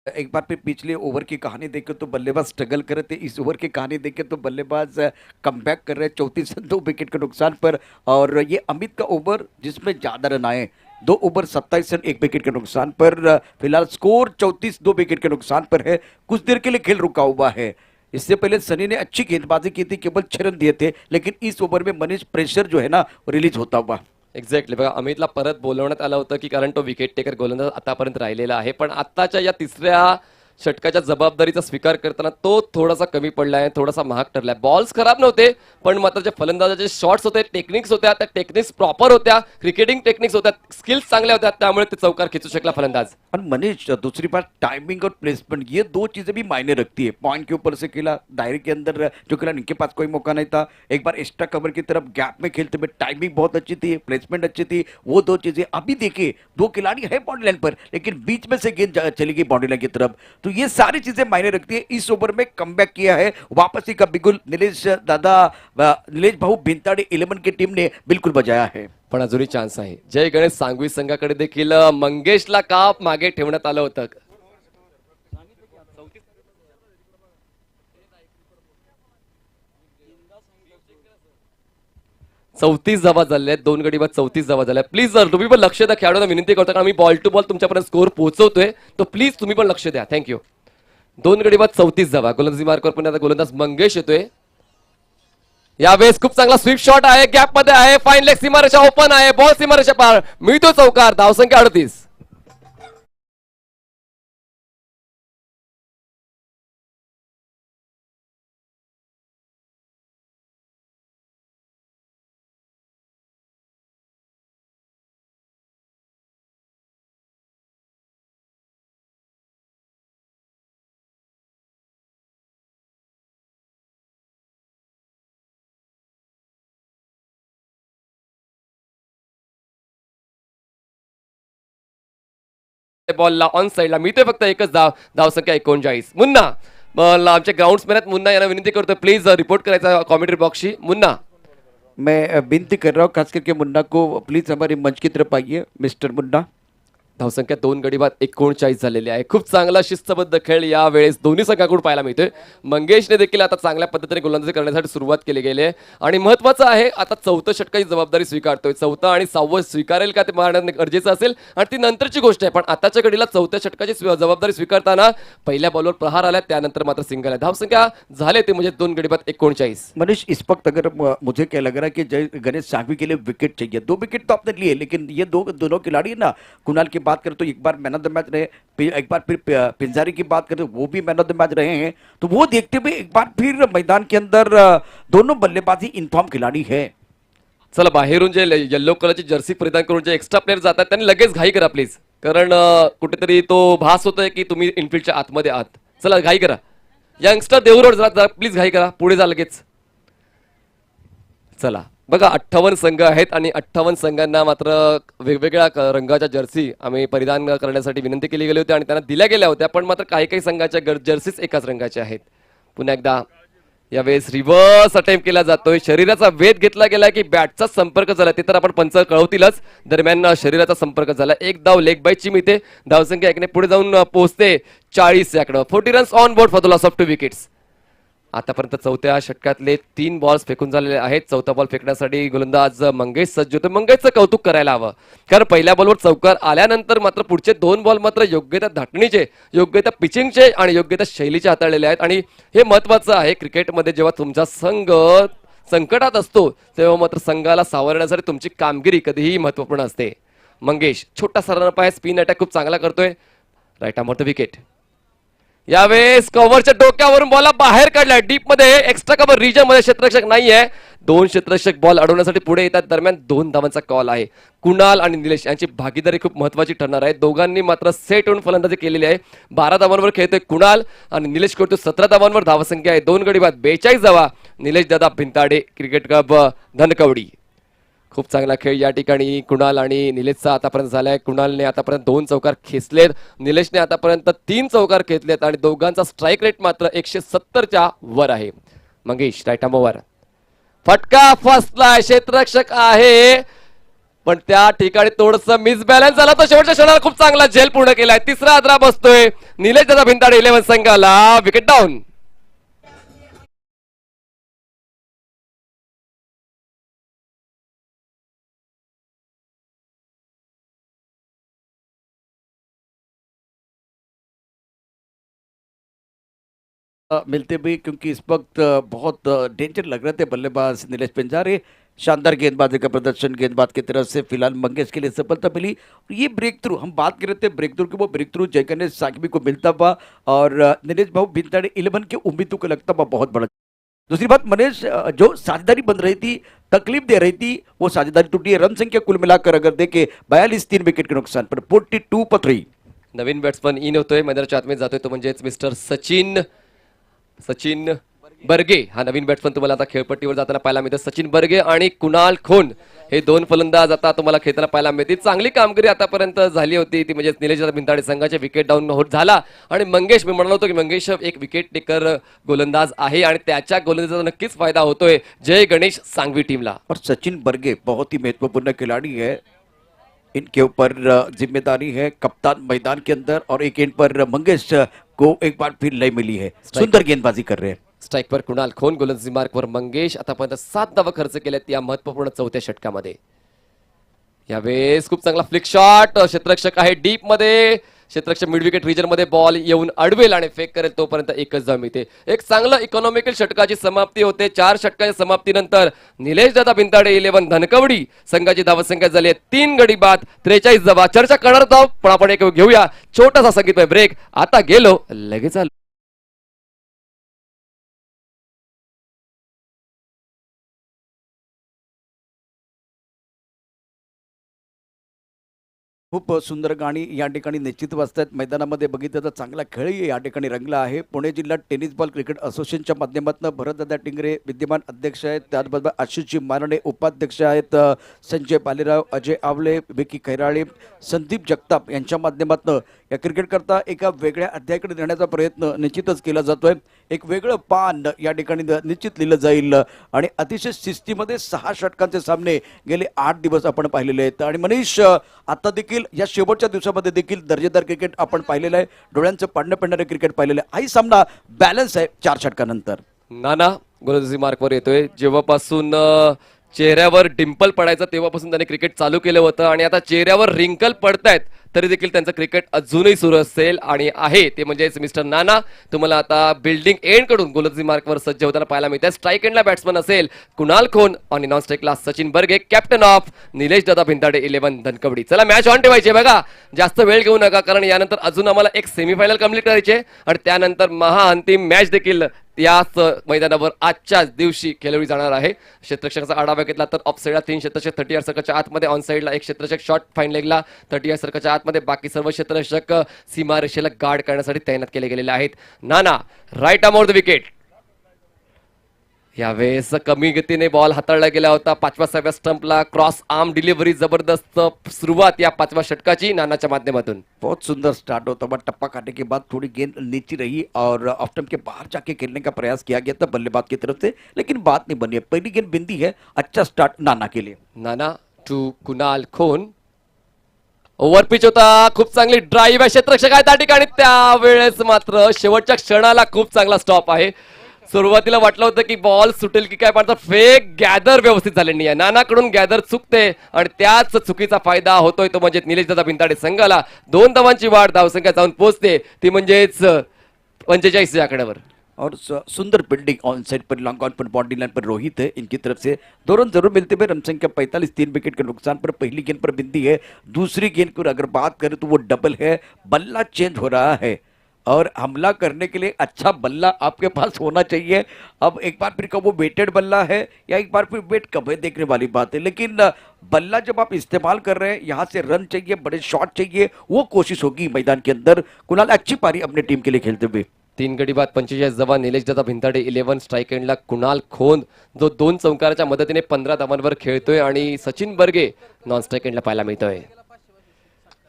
एक बार फिर पिछले ओवर की कहानी देखें तो बल्लेबाज स्ट्रगल कर रहे थे, इस ओवर की कहानी देखें तो बल्लेबाज कमबैक कर रहे हैं 34 से 2 विकेट के नुकसान पर। और ये अमित का ओवर जिसमें ज़्यादा रन आए, 2 ओवर 27 रन 1 विकेट के नुकसान पर। फिलहाल स्कोर 34 2 विकेट के नुकसान पर है। कुछ देर के लिए खेल रुका हुआ है। इससे पहले सनी ने अच्छी गेंदबाजी की थी, केवल 6 रन दिए थे, लेकिन इस ओवर में मनीष प्रेशर जो है ना रिलीज होता हुआ। एक्झॅक्टली. बघा अमितला परत बोलवण्यात आलं होतं की कारण तो विकेट टेकर गोलंदाज आतापर्यंत राहिलेला आहे. पण आत्ताच्या या तिसऱ्या षटकाच्या जबाबदारीचा स्वीकार करताना तो थोडासा कमी पडला आहे, थोडासा महाग ठरलाय. बॉल्स खराब नव्हते पण मात्र जे फलंदाजाचे शॉट्स होते, टेक्निक्स होत्या, त्या टेक्निक्स प्रॉपर होत्या, क्रिकेटिंग टेक्निक्स होत्या, स्किल्स चांगल्या होत्या, त्यामुळे ते चौकार खिचू शकला फलंदाज. और मनीष, दूसरी बात टाइमिंग और प्लेसमेंट, ये 2 चीजें भी मायने रखती है। पॉइंट के ऊपर से खेला, दायरे के अंदर जो खेला, इनके पास कोई मौका नहीं था। एक बार एक्स्ट्रा कवर की तरफ गैप में खेलते हुए टाइमिंग बहुत अच्छी थी, प्लेसमेंट अच्छी थी, वो 2 चीजें। अभी देखिए 2 खिलाड़ी है बाउंड्री लाइन पर, लेकिन बीच में से गेंद चली गई बाउंड्री लाइन की तरफ, तो ये सारी चीजें मायने रखती है। इस ओवर में कमबैक किया है, वापसी का बिगुल निलेश निलेश भाऊ भिंताडे 11 की टीम ने बिल्कुल बजाया है। पण अजूनही चान्स आहे. जय गणेश सांगवी संघाकडे देखील मंगेशला का मागे ठेवण्यात आलं होतं. 34 धावा झाल्या आहेत. 2 गडी बाद 34 धावा झाल्या. प्लीज जर तुम्ही पण लक्ष द्या, खेळाडूंना विनंती करतो, कारण मी बॉल टू बॉल तुमच्यापर्यंत स्कोर पोहोचवतोय, तर प्लीज तुम्ही पण लक्ष द्या. थँक्यू. 2 गडी बाद 34 धावा. गोलंदाजी मार्कवर पुन्हा आता गोलंदाज मंगेश येतोय. यावेळेस खूप चांगला स्वीप शॉट आहे, गॅप मध्ये आहे, फाईन लेग, सीमारेषा ओपन आहे, बॉल सीमारेषा पार, मिळतो चौकार. धावसंख्या 38. बॉलला ऑन साईडला मिळतोय फक्त एकच धाव. धावसंख्या 39. मुन्ना आमचे ग्राउंड्समॅन आहेत, मुन्ना यांना विनंती करतो प्लीज रिपोर्ट करायचा कॉमेंट्री बॉक्सशी. मुन्ना, मैं विनती कर रहा हूँ खास करके मुन्ना को, प्लीज हमारे मंच की तरफ आइए मिस्टर मुन्ना। धावसंख्या 2 गडी बाद 39 झालेली आहे. खूप चांगला शिस्तबद्ध खेळ या वेळेस दोन्ही संघाकडून पाहायला मिळतोय. मंगेशने देखील आता चांगल्या पद्धतीने गोलंदाजी करण्यासाठी सुरुवात केली गेली आहे आणि महत्त्वाचं आहे आता 4थं षटकाची जबाबदारी स्वीकारतोय. 4थं आणि 6वं स्वीकारेल का ते पाहणं गरजेचं असेल आणि ती नंतरची गोष्ट आहे. पण आताच्या घडीला 4थ्या षटकाची जबाबदारी स्वीकारताना पहिल्या बॉलवर प्रहार आला, त्यानंतर मात्र सिंगल आहे. धावसंख्या झाले ते म्हणजे 2 गडी बाद 39. मनीष, इस वक्त अगर मुझे क्या लग रहा है कि जय गणेश सांघवी के लिए विकेट चाहिए, 2 विकेट तो आपने लिए, लेकिन ये दोनों खिलाड़ी ना, कुणाल की बात करें तो एक बार मैन ऑफ द मैच रहे, एक बार फिर पिंजारी की बात करें वो भी मैन ऑफ द मैच रहे हैं, तो वो देखते हुए एक बार फिर मैदान के अंदर दोनों बल्लेबाजी इनफॉर्म खिलाड़ी है। चला बाहेरून जे येल्लो कलरची जर्सी परिधान करून जे एक्स्ट्रा प्लेयर जातात त्यांनी लगेच घाई करा प्लीज, कारण कुठेतरी तो भास होतोय की तुम्ही इनफिल्डच्या आतमध्ये आहात. चला घाई करा. यंगस्टर देऊरोड जरा प्लीज घाई करा, पुढे जा लगेच. चला बघा 58 संघ आहेत आणि 58 संघांना मात्र वेगवेगळ्या रंगाच्या जर्सी आम्ही परिधान करण्यासाठी विनंती केली गेली होती आणि त्यांना दिल्या गेल्या होत्या, पण मात्र काही काही संघाच्या जर्सीच एकाच रंगाच्या आहेत. पुन्हा एकदा यावेळेस रिव्हर्स अटेम्प्ट केला जातोय. शरीराचा वेध घेतला गेला की बॅटचा संपर्क झाला, ते तर आपण पंच कळवतीलच. दरम्यान शरीराचा संपर्क झाला. एक धाव लेग बायची मिळते. धावसंख्या एकने पुढे जाऊन पोहोचते 40 याकडे. 40 runs on board for the loss of 2 wickets. आतापर्यंत चौथ्या षटकातले 3 बॉल्स फेकून झालेले आहेत. चौथा बॉल फेकण्यासाठी गोलंदाज मंगेश सज्ज होते. मंगेशचं कौतुक करायला हवं, कारण पहिल्या बॉलवर चौकार आल्यानंतर मात्र पुढचे 2 बॉल मात्र योग्य त्या धाटणीचे, योग्य त्या पिचिंगचे आणि योग्य त्या शैलीचे हाताळलेले आहेत. आणि हे महत्वाचं आहे क्रिकेटमध्ये, जेव्हा तुमचा संघ संकटात असतो तेव्हा मात्र संघाला सावरण्यासाठी तुमची कामगिरी कधीही महत्वपूर्ण असते. मंगेश छोटासा रन पाय, स्पिन अटॅक खूप चांगला करतोय. राईट आर्मवर द विकेट. यावेळेस कव्हरच्या डोक्यावरून बॉल बाहेर काढलाय डीप मध्ये. एक्स्ट्रा कव्हर रिजन मध्ये क्षेत्ररक्षक नाहीये. 2 क्षेत्ररक्षक बॉल अडवण्यासाठी पुढे येतात. दरम्यान 2 धावांचा कॉल आहे. कुणाल आणि निलेश यांची भागीदारी खूप महत्वाची ठरणार आहे. दोघांनी मात्र सेट होऊन फलंदाजी केलेली आहे. 12 धावांवर खेळतोय कुणाल आणि निलेश करतोय 17 धावांवर. धावसंख्या आहे 2 गडी बाद 42 धावा. निलेश दादा भिंताडे क्रिकेट क्लब धनकवडी. खूप चांगला खेळ या ठिकाणी कुणाल आणि निलेशचा आतापर्यंत झालाय. कुणालने आतापर्यंत 2 चौकार खेचलेत, निलेशने आतापर्यंत 3 चौकार खेचलेत आणि दोघांचा स्ट्राईक रेट मात्र 170च्या वर आहे. मंगेश राईट आर्मवर फटका फसलाय. क्षेत्ररक्षक आहे पण त्या ठिकाणी थोडस मिसबॅलन्स झाला. तर शेवटच्या क्षणाला खूप चांगला झेल पूर्ण केलाय. तिसरा आदरा बसतोय निलेश दादा भिंताडे 11 संघाला. Wicket down. मिलते भी, क्योंकि इस वक्त बहुत डेंजर लग रहे थे बल्लेबाज नीलेश पिंजारे. शानदार गेंदबाजी का प्रदर्शन गेंदबाज की तरफ से. फिलहाल मंगेश के लिए सफलता मिली. ये ब्रेक थ्रू हम बात कर रहे थे, ब्रेक थ्रू की वो ब्रेक थ्रू जयगणेश साकवी को मिलता हुआ और नीलेश भाऊ भिंताड़े 11 के उम्मीदों को लगता हुआ बहुत बड़ा. दूसरी बात मनीष, जो साझेदारी बन रही थी, तकलीफ दे रही थी, वो साझेदारी टूटी है. रन संख्या कुल मिलाकर अगर देखे 42, 3 विकेट के नुकसान पर 42-3. नवीन बॅट्समन इन होतोय, मैदानाच्या आतमध्ये जातोय, तो म्हणजेच मिस्टर सचिन बर्गे. हा नवीन बॅट्समन तुम्हाला आता खेळपट्टीवर जाताना पाहायला मिळतो. सचिन बर्गे आणि कुणाल खोन हे 2 फलंदाज आता तुम्हाला खेळताना पाहायला मिळतील. चांगली कामगिरी आतापर्यंत झाली होती ती म्हणजे निलेश भिंताडे संघाचे विकेट डाऊन होत झाला. आणि मंगेश, मी म्हणालो होतो की मंगेश एक विकेट टेकर गोलंदाज आहे आणि त्याच्या गोलंदाजीचा नक्कीच फायदा होतोय जय गणेश सांगवी टीमला. और सचिन बर्गे बहुत ही महत्वपूर्ण खिलाड़ी है. इनके ऊपर जिम्मेदारी है कप्तान मैदान के अंदर, और एक एंड पर मंगेश को एक बार फिर लय मिली है. सुंदर गेंदबाजी कर रहे हैं. स्ट्राइक पर कुणाल खोन, गोलंदाजी मार्कवर मंगेश. आतापर्यंत 7 धावा खर्च केल्यात या महत्वपूर्ण चौथ्या षटकामध्ये. यावेळेस खूप चांगला फ्लिक शॉट. क्षेत्ररक्षक आहे डीप मध्ये. क्षेत्ररक्षक मिड विकेट रिजन मध्ये बॉल येऊन अडवेल आणि फेक करेल तोपर्यंत एकच धाव मिळते. एक चांगलं इकॉनॉमिकल षटकाची समाप्ती होते. 4 षटकाच्या समाप्तीनंतर निलेश दादा भिंताडे 11 धनकवडी संघाची धावसंख्या झाली आहे 3 गडी बाद 43 धावा. चर्चा करणार आहोत पण आपण एक घेऊया छोटासा संगीतमय ब्रेक. आता गेलो लगेच आलो. खूप सुंदर गाणी या ठिकाणी निश्चित वाजतात. मैदानामध्ये बघितलं तर चांगला खेळही या ठिकाणी रंगला आहे. पुणे जिल्हा टेनिस बॉल क्रिकेट असोसिएशनच्या माध्यमातून भरतदादा टिंगरे विद्यमान अध्यक्ष आहेत, त्याचबरोबर आशिषजी मारणे उपाध्यक्ष आहेत, संजय बालेराव, अजय आवले, विकी खैराळे, संदीप जगताप यांच्या माध्यमातून या क्रिकेट करता एका वेगळ्या अध्यायाकडे नेण्याचा प्रयत्न निश्चितच केला जातोय. एक वेगळं पान या ठिकाणी निश्चित लिहिलं जाईल आणि अतिशय शिस्तीमध्ये 6 षटकांचे सामने गेले 8 दिवस आपण पाहिलेले आहेत. आणि मनीष, आता देखील या शेवटच्या दिवसामध्ये देखील दर्जेदार क्रिकेट आपण पाहिलेलं आहे. डोळ्यांचं पाडणं पेडणारे क्रिकेट पाहिलेलं आहे. हाही सामना बॅलन्स आहे 4 षटकानंतर. नाना गोलंदाजी मार्कवर येतोय. जेव्हापासून चेहऱ्यावर डिंपल पडायचं तेव्हापासून त्याने क्रिकेट चालू केलं होतं आणि आता चेहऱ्यावर रिंकल पडतायत तरी देखील त्यांचं क्रिकेट अजूनही सुरू असेल आणि आहे ते म्हणजेच मिस्टर नाना. तुम्हाला आता बिल्डिंग एंड कडून गोलंदाजी मार्कवर सज्ज होताना पाहायला मिळते. स्ट्राईक एंडला बॅट्समन असेल कुणाल खोन आणि नॉन स्ट्राईकला सचिन बर्गे, कॅप्टन ऑफ निलेश दादा भिंताडे 11 धनकवडी. चला मॅच ऑन ठेवायची बघा, जास्त वेळ घेऊ नका कारण यानंतर अजून आम्हाला एक सेमीफायनल कंप्लीट करायचे आणि त्यानंतर महाअंतिम मॅच देखील याच मैदानावर आजच्याच दिवशी खेळवली जाणार आहे. क्षेत्ररक्षकाचा आढावा घेतला तर ऑफ साईडला 3 क्षेत्ररक्षक 30 यार्ड सर्कलच्या आतमध्ये, ऑन साईडला 1 क्षेत्ररक्षक शॉर्ट फाईन लेगला 30 यार्ड सर्कलच्या आतमध्ये, बाकी सर्व क्षेत्ररक्षक सीमारेषेला गार्ड करण्यासाठी तैनात केले गेलेले आहेत. Nana right arm over the wicket. यावेळेस कमी गतीने बॉल हाताळला गेला होता. 5व्या-6व्या स्टंपला क्रॉस आर्म डिलिव्हरी, जबरदस्त सुरुवात या 5व्या षटकाची नानाच्या माध्यमातून. बहुत सुंदर स्टार्ट होता, बट टप्पा काटने के बाद थोड़ी गेंद नीचे रही और ऑफ स्टंप के बाहर जाके खेलने का प्रयास किया गया था बल्लेबाज की तरफ से, लेकिन बात नहीं बनी है. पहली गेंद बिंदी है. अच्छा स्टार्ट नाना के लिए. Nana to Kunal Khon. Over pitch होता, खूप चांगली ड्राईव्ह आहे. क्षेत्ररक्षक आहे त्या ठिकाणी, त्यावेळेस मात्र शेवटच्या क्षणाला खूप चांगला स्टॉप आहे. सुरुवातीला वाटलं होतं की बॉल सुटेल की काय, पण फेक गॅदर व्यवस्थित झालेली नाही. नानाकडून गॅदर चुकते आणि त्याच चुकीचा फायदा होतोय तो म्हणजे निलेश दादा भिंताडे संघाला. 2 धावांची वाढ धावसंख्या जाऊन पोहोचते, ती म्हणजेच 45 या आकड्यावर. और सुंदर बिल्डिंग ऑन साइड पर, लॉन्ग ऑन पर, बाउंड्री लाइन पर रोहित है. इनकी तरफ से 2 रन जरूर मिलते हुए. रन संख्या 45, 3 विकेट के नुकसान पर. पहली गेंद पर बिंदी है. दूसरी गेंद पर अगर बात करें तो वो डबल है. बल्ला चेंज हो रहा है और हमला करने के लिए अच्छा बल्ला आपके पास होना चाहिए. अब एक बार फिर वो वेटेड बल्ला है या एक बार फिर वेट कब है देखने वाली बात है, लेकिन बल्ला जब आप इस्तेमाल कर रहे हैं, यहाँ से रन चाहिए, बड़े शॉट चाहिए, वो कोशिश होगी मैदान के अंदर. कुणाल अच्छी पारी अपने टीम के लिए खेलते हुए. 3 गडी बाद 45 जवान. निलेश दादा भिंताडे 11 स्ट्राईक एंडला. कुणाल खोंद जो 2 चौकाराच्या मदतीने 15 धावांवर खेळतोय आणि सचिन बर्गे नॉन स्ट्राईक एंडला पाहायला मिळतोय.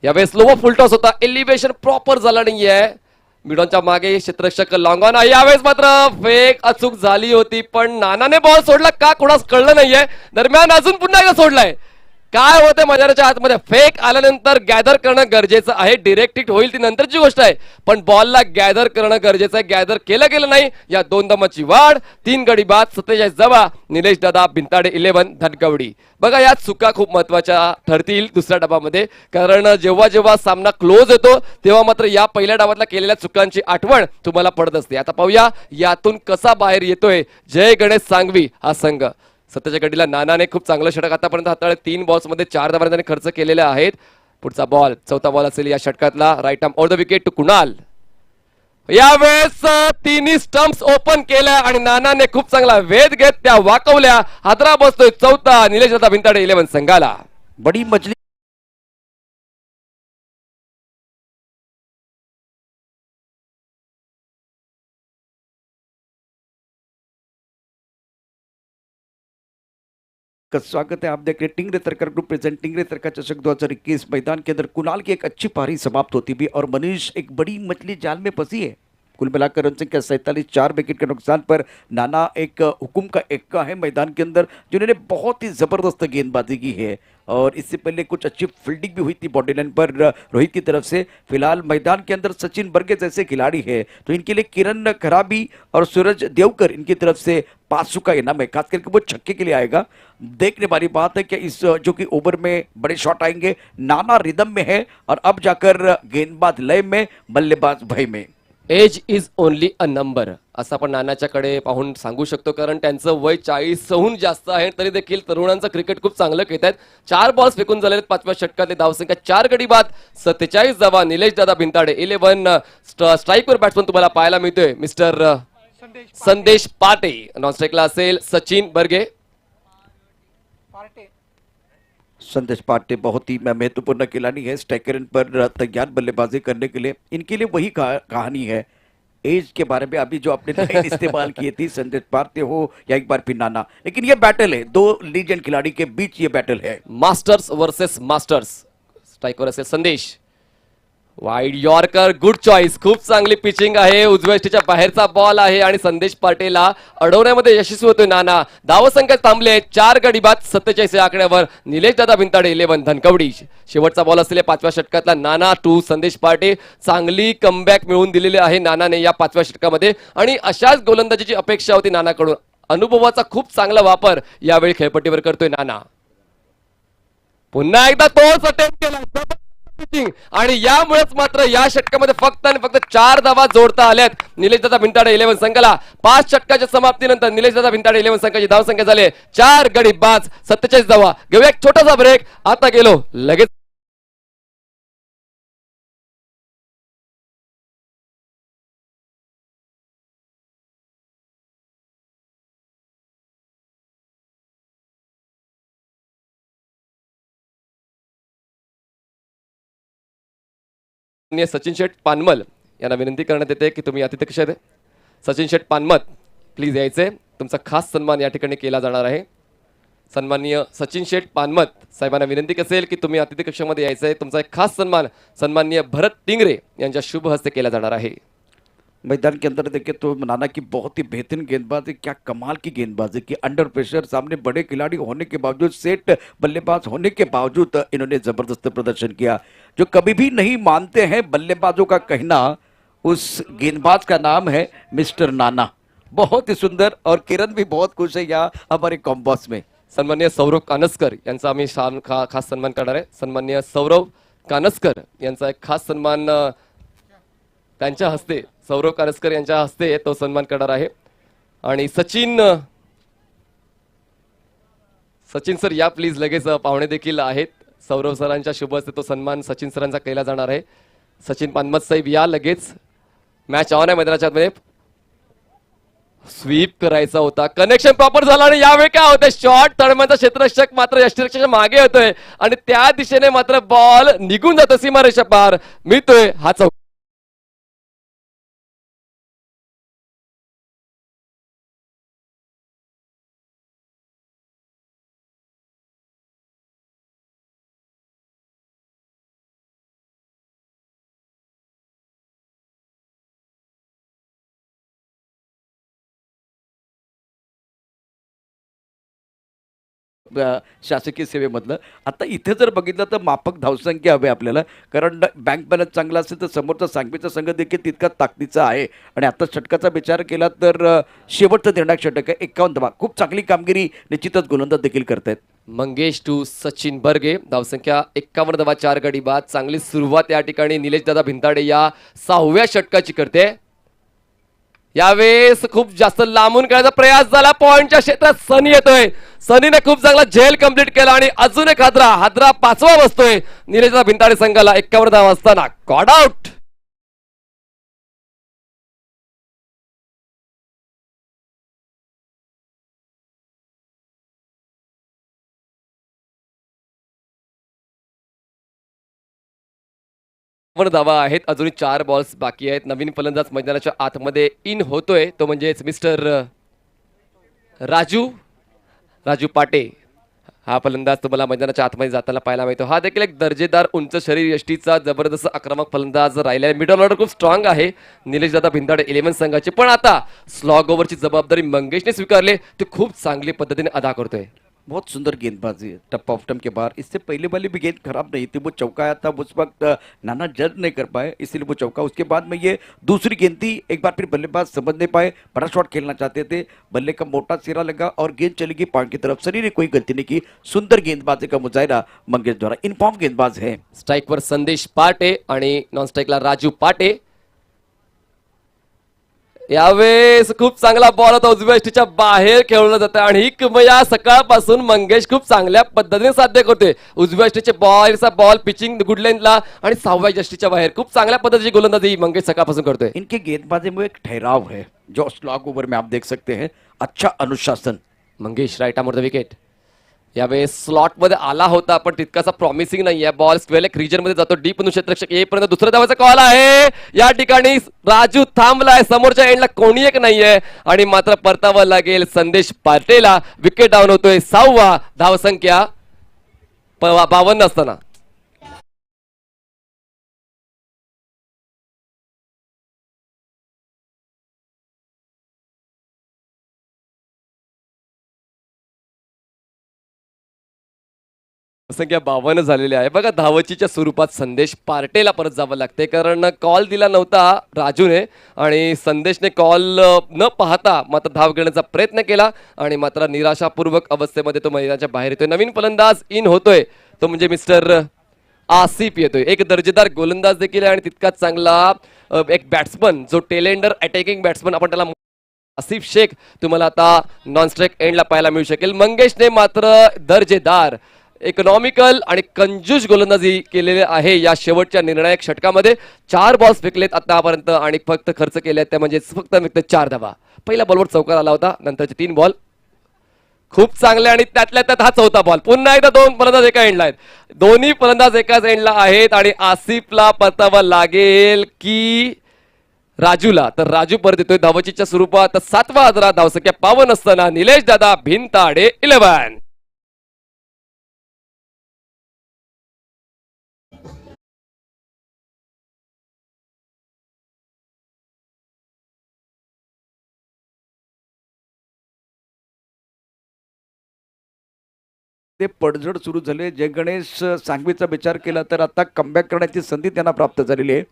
यावेळेस स्लो फुलटॉस होता, एलिव्हेशन प्रॉपर झाला नाहीये. मिडॉनच्या मागे क्षेत्ररक्षक लॉंग ऑन आहे. यावेळेस मात्र फेक अचूक झाली होती, पण नानाने बॉल सोडला का कोणास कळलं नाहीये. दरम्यान अजून पुन्हा एकदा सोडलाय. काय होते मैदानाच्या आतमध्ये, फेक आल्यानंतर गॅदर करणं गरजेचं आहे. डिरेक्ट हिट होईल ती नंतरची गोष्ट आहे, पण बॉलला गॅदर करणं गरजेचं आहे. गॅदर केलं गेलं नाही. या 2 धावांची वाढ. 3 गडी बाद 47 जवा. निलेश दादा भिंताडे 11 धनकवडी. बघा या चुका खूप महत्वाच्या ठरतील दुसऱ्या डावामध्ये, कारण जेव्हा जेव्हा सामना क्लोज येतो तेव्हा मात्र या पहिल्या डावातल्या केलेल्या चुकांची आठवण तुम्हाला पडत असते. आता पाहूया यातून कसा बाहेर येतोय जय गणेश सांगवी हा संघ. 7च्या गडीला नानाने खूप चांगलं षटक आतापर्यंत हाताळले. 3 बॉल्स मध्ये 4 धावा त्याने खर्च केलेल्या आहेत. पुढचा बॉल 4था बॉल असेल या षटकातला. Right arm over the wicket to Kunal. यावेळेस 3 स्टंप्स ओपन केल्या आणि नानाने खूप चांगला वेध घेत त्या वाकवल्या. हादरा बसतोय 4था निलेश दादा भिंताडे 11 संघाला. बड़ी मछली का स्वागत है. आप देख रहे हैं टिंगरे सरकार ग्रुप प्रेजेंट टिंगरे सरकार चषक 2021. मैदान के अंदर कुणाल की एक अच्छी पारी समाप्त होती भी और मनीष एक बड़ी मछली जाल में फंसी है. कुल मिलाकर रन संख्या 47, 4 विकेट के नुकसान पर. नाना एक हुकुम का एक्का है मैदान के अंदर, जिन्होंने बहुत ही जबरदस्त गेंदबाजी की है और इससे पहले कुछ अच्छी फील्डिंग भी हुई थी बॉडी लाइन पर रोहित की तरफ से. फिलहाल मैदान के अंदर सचिन बर्गे जैसे खिलाड़ी है, तो इनके लिए किरण खराबी और सूरज देवकर इनकी तरफ से 500 का इनाम है. खास करके वो छक्के के लिए आएगा. देखने वाली बात है कि इस जो कि ओवर में बड़े शॉट आएंगे. नाना रिदम में है और अब जाकर गेंदबाज लय में, बल्लेबाज भय में. Age is only a number असं आपण नानाच्याकडे पाहून सांगू शकतो, कारण त्यांचं वय 40हून जास्त आहे, तरी देखील तरुणांचं क्रिकेट खूप चांगलं खेळत आहेत. 4 बॉल्स फेकून झालेले 5व्या षटकातली धावसंख्या 4 गडी बाद 47 धावा. निलेश दादा भिंताडे 11 स्ट्राईकवर बॅट्समन तुम्हाला पाहायला मिळतोय मिस्टर संदेश पाटे. नॉन स्ट्राईकला असेल सचिन बर्गे. संदेश पाटे बहुत ही महत्वपूर्ण खिलाड़ी है स्ट्राइकर पर तैयार बल्लेबाजी करने के लिए. इनके लिए वही कहानी है एज के बारे में. अभी जो आपने लाइन इस्तेमाल की थी, संदेश पाटे हो या एक बार फिर नाना, लेकिन ये बैटल है 2 लीजेंड खिलाड़ी के बीच. ये बैटल है मास्टर्स वर्सेस मास्टर्स. स्ट्राईकवर असेल संदेश. Wide yorker, good choice. खूप चांगली पिचिंग आहे. उजव्या स्टेच्या बाहेरचा बॉल आहे आणि संदेश पाटेला अडवण्यामध्ये यशस्वी होतोय नाना. धावसंख्या थांबले 4 गडी बाद 47 या आकड्यावर. निलेश दादा भिंताडे 11 धनकवडी. शेवटचा बॉल असलेल्या 5व्या षटकातला नाना टू संदेश पाटे. चांगली कमबॅक मिळवून दिलेली आहे नानाने या 5व्या षटकामध्ये आणि अशाच गोलंदाजीची अपेक्षा होती नानाकडून. अनुभवाचा खूप चांगला वापर यावेळी खेळपट्टीवर करतोय नाना. पुन्हा एकदा तोच अटेम्प्ट केला आणि यामुळेच मात्र या षटकामध्ये फक्त आणि फक्त 4 धावा जोडता आल्यात निलेश दादा भिंताडे 11 संघाला. 5 षटकाच्या समाप्तीनंतर निलेश दादा भिंताडे 11 संघाची धावसंख्या झाली 4 गडी बाद 47 धावा. घेऊया एक छोटासा ब्रेक. आता गेलो लगेच. सचिन शेठ पानमल यांना विनंती करण्यात येते की तुम्ही अतिथी कक्षात सचिन शेठ पानमत प्लीज यायचे, तुमचा खास सन्मान या ठिकाणी केला जाणार आहे. सन्माननीय सचिन शेठ पानमत साहेबांना विनंती असेल की तुम्ही अतिथी कक्षामध्ये यायचं आहे. तुमचा एक खास सन्मान सन्माननीय भरत टिंगरे यांच्या शुभ हस्ते केला जाणार आहे. मैदान के अंदर देखिए तो नाना की बहुत ही बेहतरीन गेंदबाज है, क्या कमाल की गेंदबाज है कि अंडर प्रेशर सामने बड़े खिलाड़ी होने के बावजूद, सेट बल्लेबाज होने के बावजूद इन्होंने जबरदस्त प्रदर्शन किया. जो कभी भी नहीं मानते हैं बल्लेबाजों का कहना, उस गेंदबाज का नाम है मिस्टर नाना. बहुत ही सुंदर और किरण भी बहुत खुश है यहाँ हमारे कॉम्बॉस में. सन्माननीय सौरव कानसकर यांचा आम्ही खास सन्मान करणार आहे. सन्माननीय सौरव कानसकर यांचा एक खास सन्मान त्यांच्या हस्ते, सौरव कानसकर यांच्या हस्ते तो सन्मान करणार आहे. आणि सचिन सर या प्लीज, लगेच पाहुणे देखील आहेत. सौरव सरांच्या शुभ हस्ते तो सन्मान सचिन सरांचा केला जाणार आहे. सचिन पानमत साहेब या लगेच. मॅच ऑन आहे मैदानाच्या आतमध्ये. स्वीप करायचा होता, कनेक्शन प्रॉपर झाला आणि यावेळी काय होतंय, शॉर्ट तळमळचा क्षेत्ररक्षक मात्र यष्टिरक्षकाच्या मागे होतोय आणि त्या दिशेने मात्र बॉल निघून जातो सीमारेषा पार. मिळतोय हा चौक. शासकीय सेवेमधलं. आता इथे जर बघितलं तर माफक धावसंख्या हवी आपल्याला, कारण बँक बॅलन्स चांगला असेल तर समोरचा सांगवीचा संघ देखील तितकाच ताकदीचा आहे. आणि आता षटकाचा विचार केला तर शेवटचं निर्णायक षटक आहे 51 धावा. खूप चांगली कामगिरी निश्चितच गोलंदाज देखील करतायत. मंगेश टू सचिन बर्गे, धावसंख्या 51 धावा 4 गडी बाद. चांगली सुरुवात या ठिकाणी निलेश दादा भिंताडे या 6व्या षटकाची करते. यावेळेस खूप जास्त लांबून खेळायचा प्रयास झाला, पॉइंटच्या क्षेत्रात सनी येतोय. सनीने खूप चांगला झेल कंप्लीट केला आणि अजून एक हादरा 5वा बसतोय निलेश दादा भिंताडे संघाला 51 धावा असताना. God out. धावा आहेत, अजून 4 बॉल्स बाकी आहेत. नवीन फलंदाज मैदानाच्या आतमध्ये इन होतोय, तो म्हणजेच मिस्टर राजू पाटे. हा फलंदाज तुम्हाला मैदानाच्या आतमध्ये जाताना पाहायला मिळतो. हा देखील एक दर्जेदार उंच शरीर यष्टीचा जबरदस्त आक्रमक फलंदाज राहिला आहे. मिडल ऑर्डर खूप स्ट्रॉंग आहे निलेश दादा भिंताडे 11 संघाचे. पण आता स्लॉग ओव्हरची जबाबदारी मंगेशने स्वीकारले, ते खूप चांगली पद्धतीने अदा करतोय. बहुत सुंदर गेंदबाजी है, टप ऑफ टम के बाहर. इससे पहले वाली भी गेंद खराब नहीं थी, वो चौका आया था, उस वक्त नाना जज नहीं कर पाए इसीलिए वो चौका. उसके बाद में ये दूसरी गेंद थी, एक बार फिर बल्लेबाज समझ नहीं पाए, बड़ा शॉट खेलना चाहते थे, बल्ले का मोटा सिरा लगा और गेंद चली गई पॉइंट की तरफ. सनी ने कोई गलती नहीं की. सुंदर गेंदबाजी का मुजाहिरा मंगेश द्वारा. इनफॉर्म गेंदबाज है. स्ट्राइकवर संदेश पाटे आणि नॉन स्ट्राइकला राजू पाटे. यावेळेस खूप चांगला बॉल होता, उजव्या यष्टीच्या बाहेर खेळवला जातं आणि ही किमया सकाळपासून मंगेश खूप चांगल्या पद्धतीने साध्य करते. उजव्या यष्टीचे बॉल पिचिंग गुड लाईनला आणि 6व्या यष्टीच्या बाहेर खूप चांगल्या पद्धतीची गोलंदाजी मंगेश सकाळपासून करतोय. इनके गेंदबाजी में एक ठहराव है जो स्लॉग ओवर में आप देख सकते हैं. अच्छा अनुशासन. Mangesh right arm the wicket. यावेळेस स्लॉट मध्ये आला होता पण तितकासा प्रॉमिसिंग नाहीये. बॉल स्क्वेअर लेग रीजन मध्ये जातो, डीप मधून क्षेत्ररक्षक येईपर्यंत दुसऱ्या धावाचा कॉल आहे. या ठिकाणी राजू थांबलाय, समोरच्या एंडला कोणी एक नाहीये आणि मात्र परतावं लागेल संदेश पाटेला. विकेट डाऊन होतोय. 6वा धावसंख्या 52 असताना. संख्या 52 झालेली आहे. बघा धावचीच्या स्वरूपात संदेश पार्टेला परत जावं लागते, कारण कॉल दिला नव्हता राजूने आणि संदेशने कॉल न पाहता मात्र धाव घेण्याचा प्रयत्न केला आणि मात्र निराशापूर्वक अवस्थेमध्ये तो मैदानाच्या बाहेर येतोय. नवीन फलंदाज इन होतोय, तो म्हणजे मिस्टर आसिफ येतोय. एक दर्जेदार गोलंदाज देखील आहे आणि तितकाच चांगला एक बॅट्समन, जो टेलेंडर अटॅकिंग बॅट्समन आपण त्याला आसिफ शेख तुम्हाला आता नॉन स्ट्राइक एंडला पाहायला मिळू शकेल. मंगेशने मात्र दर्जेदार इकॉनॉमिकल आणि कंजूस गोलंदाजी केलेले आहे या शेवटच्या निर्णायक षटकामध्ये. 4 बॉल्स फेकलेत आतापर्यंत आणि फक्त खर्च केले त्या म्हणजे फक्त 4 धावा. पहिल्या बॉलवर चौकार आला होता, नंतरचे 3 बॉल खूप चांगले आणि त्यातल्या त्यात हा चौथा बॉल. पुन्हा एकदा दोन फलंदाज एका एंडला आहेत. दोन्ही फलंदाज एकाच एंडला आहेत आणि आसिफला परतावा लागेल की राजूला. तर राजू परत येतोय धावचीच्या स्वरूपात. 7वा आदरा धावसंख्या 52 असताना निलेश दादा भिंताडे 11. ते पडझड सुरू झाले. जय गणेश सांगवीचा विचार केला तर आता कमबॅक करण्याची संधी त्यांना प्राप्त झालेली आहे.